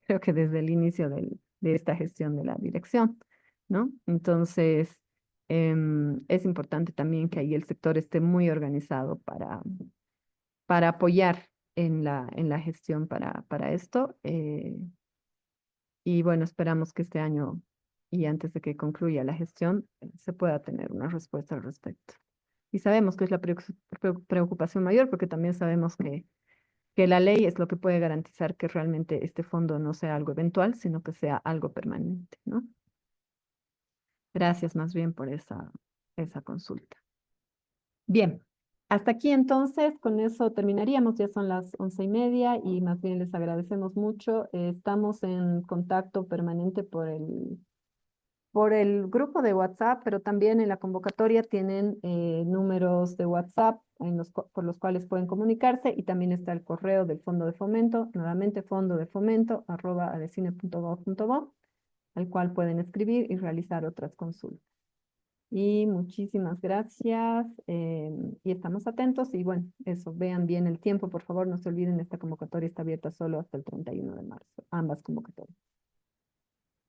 creo que desde el inicio de esta gestión de la dirección, ¿no? Entonces, es importante también que ahí el sector esté muy organizado para apoyar en la gestión para esto. Y bueno, esperamos que este año y antes de que concluya la gestión, se pueda tener una respuesta al respecto. Y sabemos que es la preocupación mayor, porque también sabemos que la ley es lo que puede garantizar que realmente este fondo no sea algo eventual, sino que sea algo permanente, ¿no? Gracias más bien por esa consulta. Bien, hasta aquí entonces, con eso terminaríamos, ya son las 11:30 y más bien les agradecemos mucho. Estamos en contacto permanente por por el grupo de WhatsApp, pero también en la convocatoria tienen números de WhatsApp por los cuales pueden comunicarse, y también está el correo del Fondo de Fomento, nuevamente fondodefomento@adecine.gov.bo, al cual pueden escribir y realizar otras consultas. Y muchísimas gracias, y estamos atentos, y bueno, eso, vean bien el tiempo, por favor, no se olviden, esta convocatoria está abierta solo hasta el 31 de marzo, ambas convocatorias.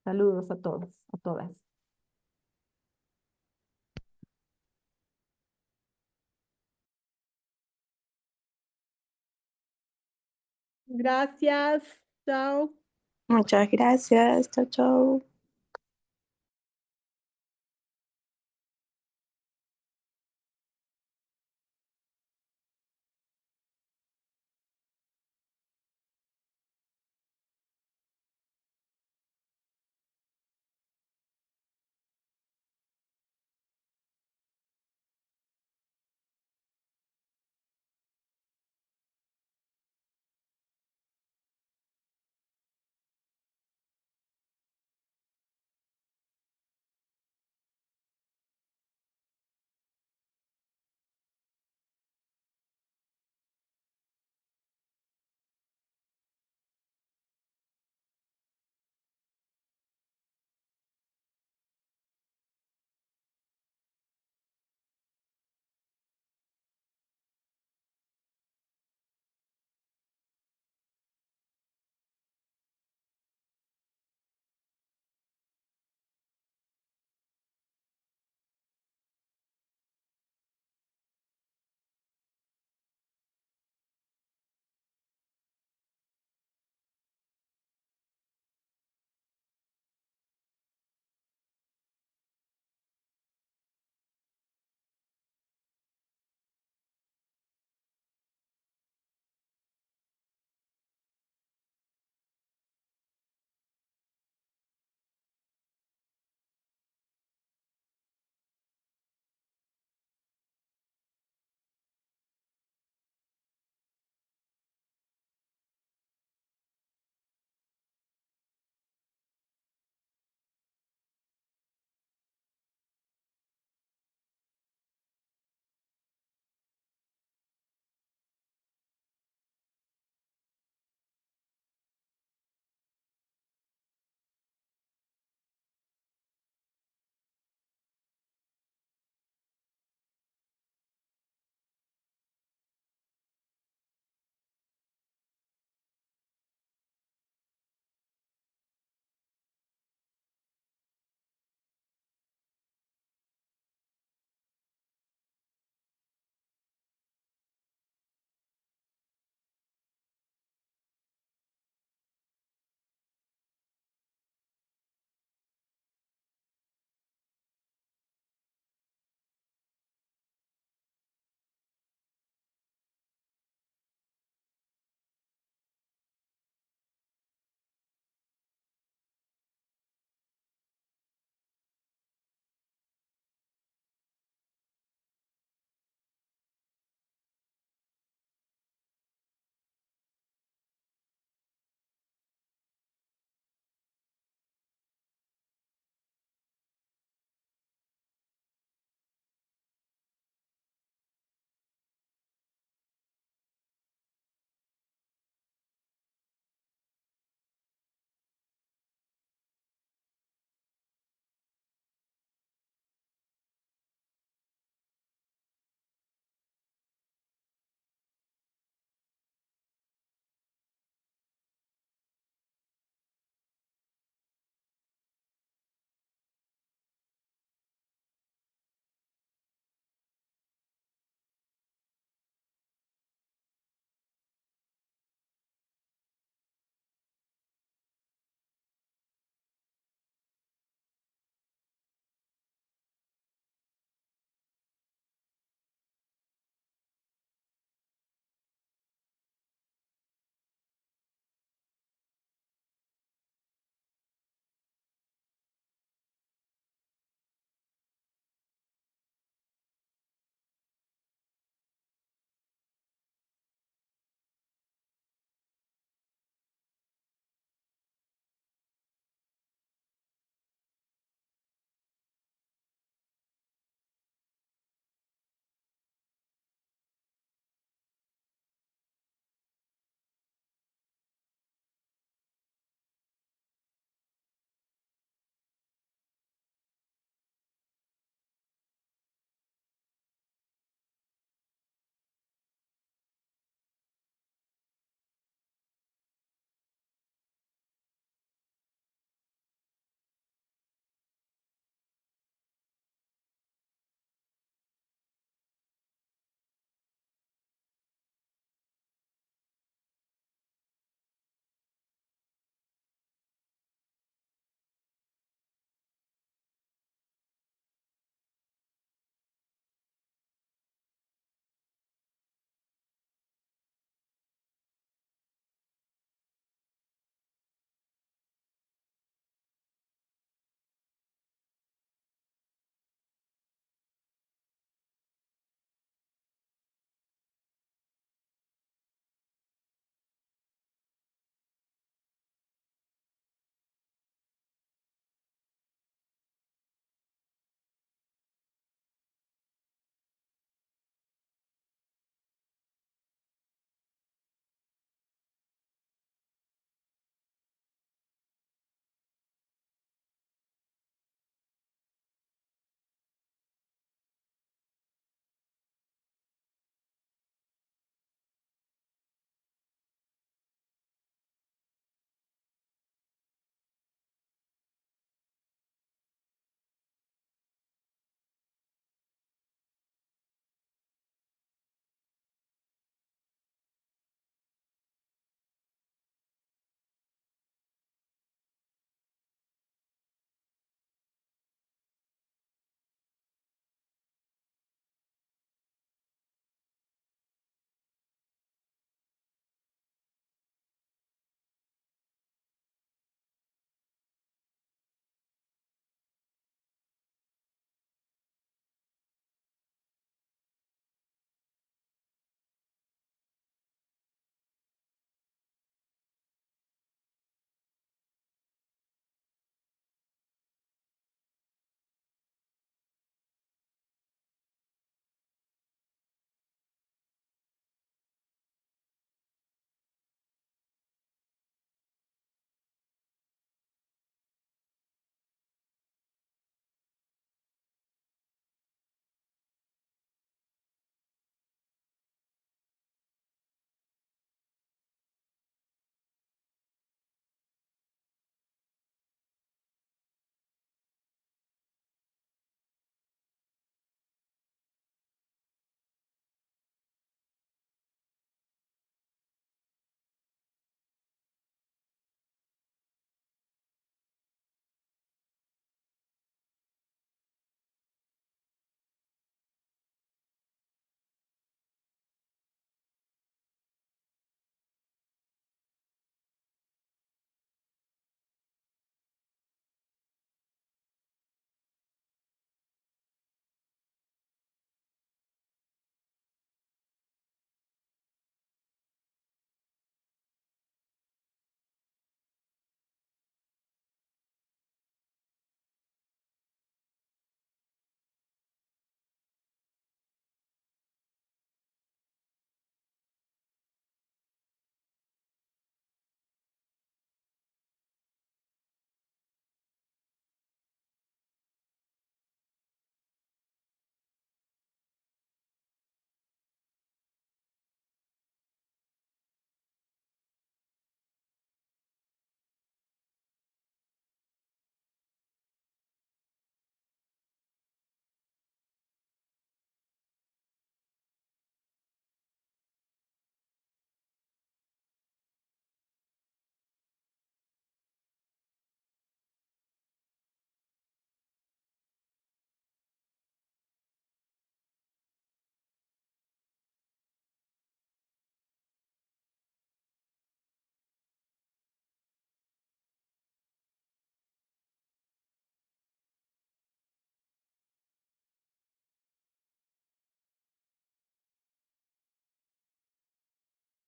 Saludos a todos, a todas. Gracias. Chao. Muchas gracias. Chao, chao.